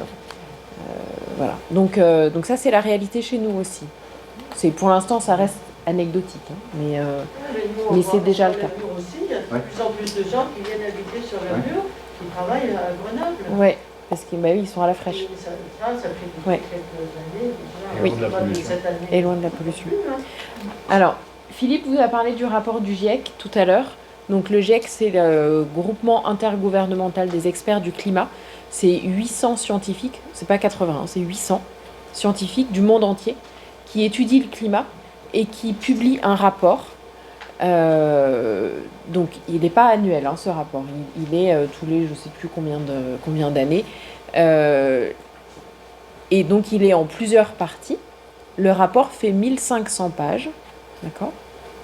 Voilà. Donc ça, c'est la réalité chez nous aussi. Pour l'instant, ça reste anecdotique, hein, mais c'est déjà le cas. Aussi, il y a de Ouais. plus en plus de gens qui viennent habiter sur la Ouais. mur, qui travaillent à Grenoble. Ouais, parce que bah oui, ils sont à la fraîche. Et ça fait depuis Ouais. quelques années déjà. Oui. Loin de la Pas de pollution. cette année. Et loin de la pollution. Plus, hein. Alors, Philippe vous a parlé du rapport du GIEC tout à l'heure. Donc le GIEC, c'est le groupement intergouvernemental des experts du climat. C'est 800 scientifiques, c'est pas 80, hein, c'est 800 scientifiques du monde entier qui étudient le climat et qui publient un rapport. Donc il n'est pas annuel, hein, ce rapport. Il est tous les, je sais plus combien d'années. Et donc il est en plusieurs parties. Le rapport fait 1500 pages. D'accord ?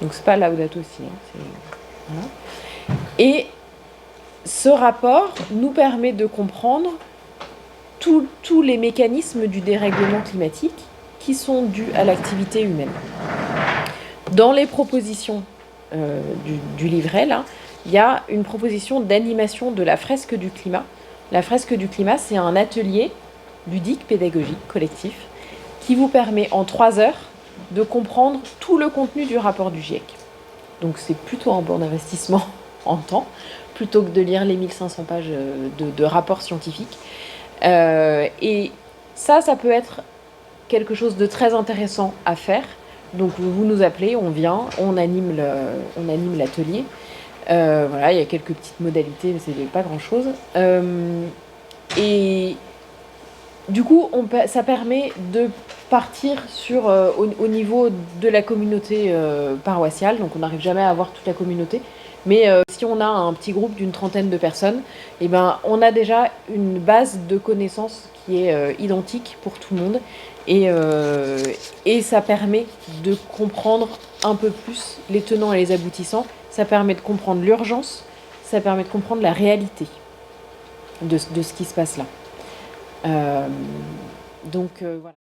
Donc c'est pas Laudato Si. Hein, voilà. Et ce rapport nous permet de comprendre tous les mécanismes du dérèglement climatique qui sont dus à l'activité humaine. Dans les propositions du livret, là, il y a une proposition d'animation de la fresque du climat. La fresque du climat, c'est un atelier ludique, pédagogique, collectif, qui vous permet en 3 heures de comprendre tout le contenu du rapport du GIEC. Donc c'est plutôt un bon investissement en temps, plutôt que de lire les 1500 pages de rapports scientifiques. Et ça peut être quelque chose de très intéressant à faire. Donc vous nous appelez, on vient, on anime l'atelier. Voilà, il y a quelques petites modalités, mais c'est pas grand-chose. Et du coup, ça permet de partir au niveau de la communauté paroissiale. Donc on n'arrive jamais à avoir toute la communauté. Mais si on a un petit groupe d'une 30aine de personnes, eh ben, on a déjà une base de connaissances qui est identique pour tout le monde. Et ça permet de comprendre un peu plus les tenants et les aboutissants. Ça permet de comprendre l'urgence. Ça permet de comprendre la réalité de ce qui se passe là. Donc voilà.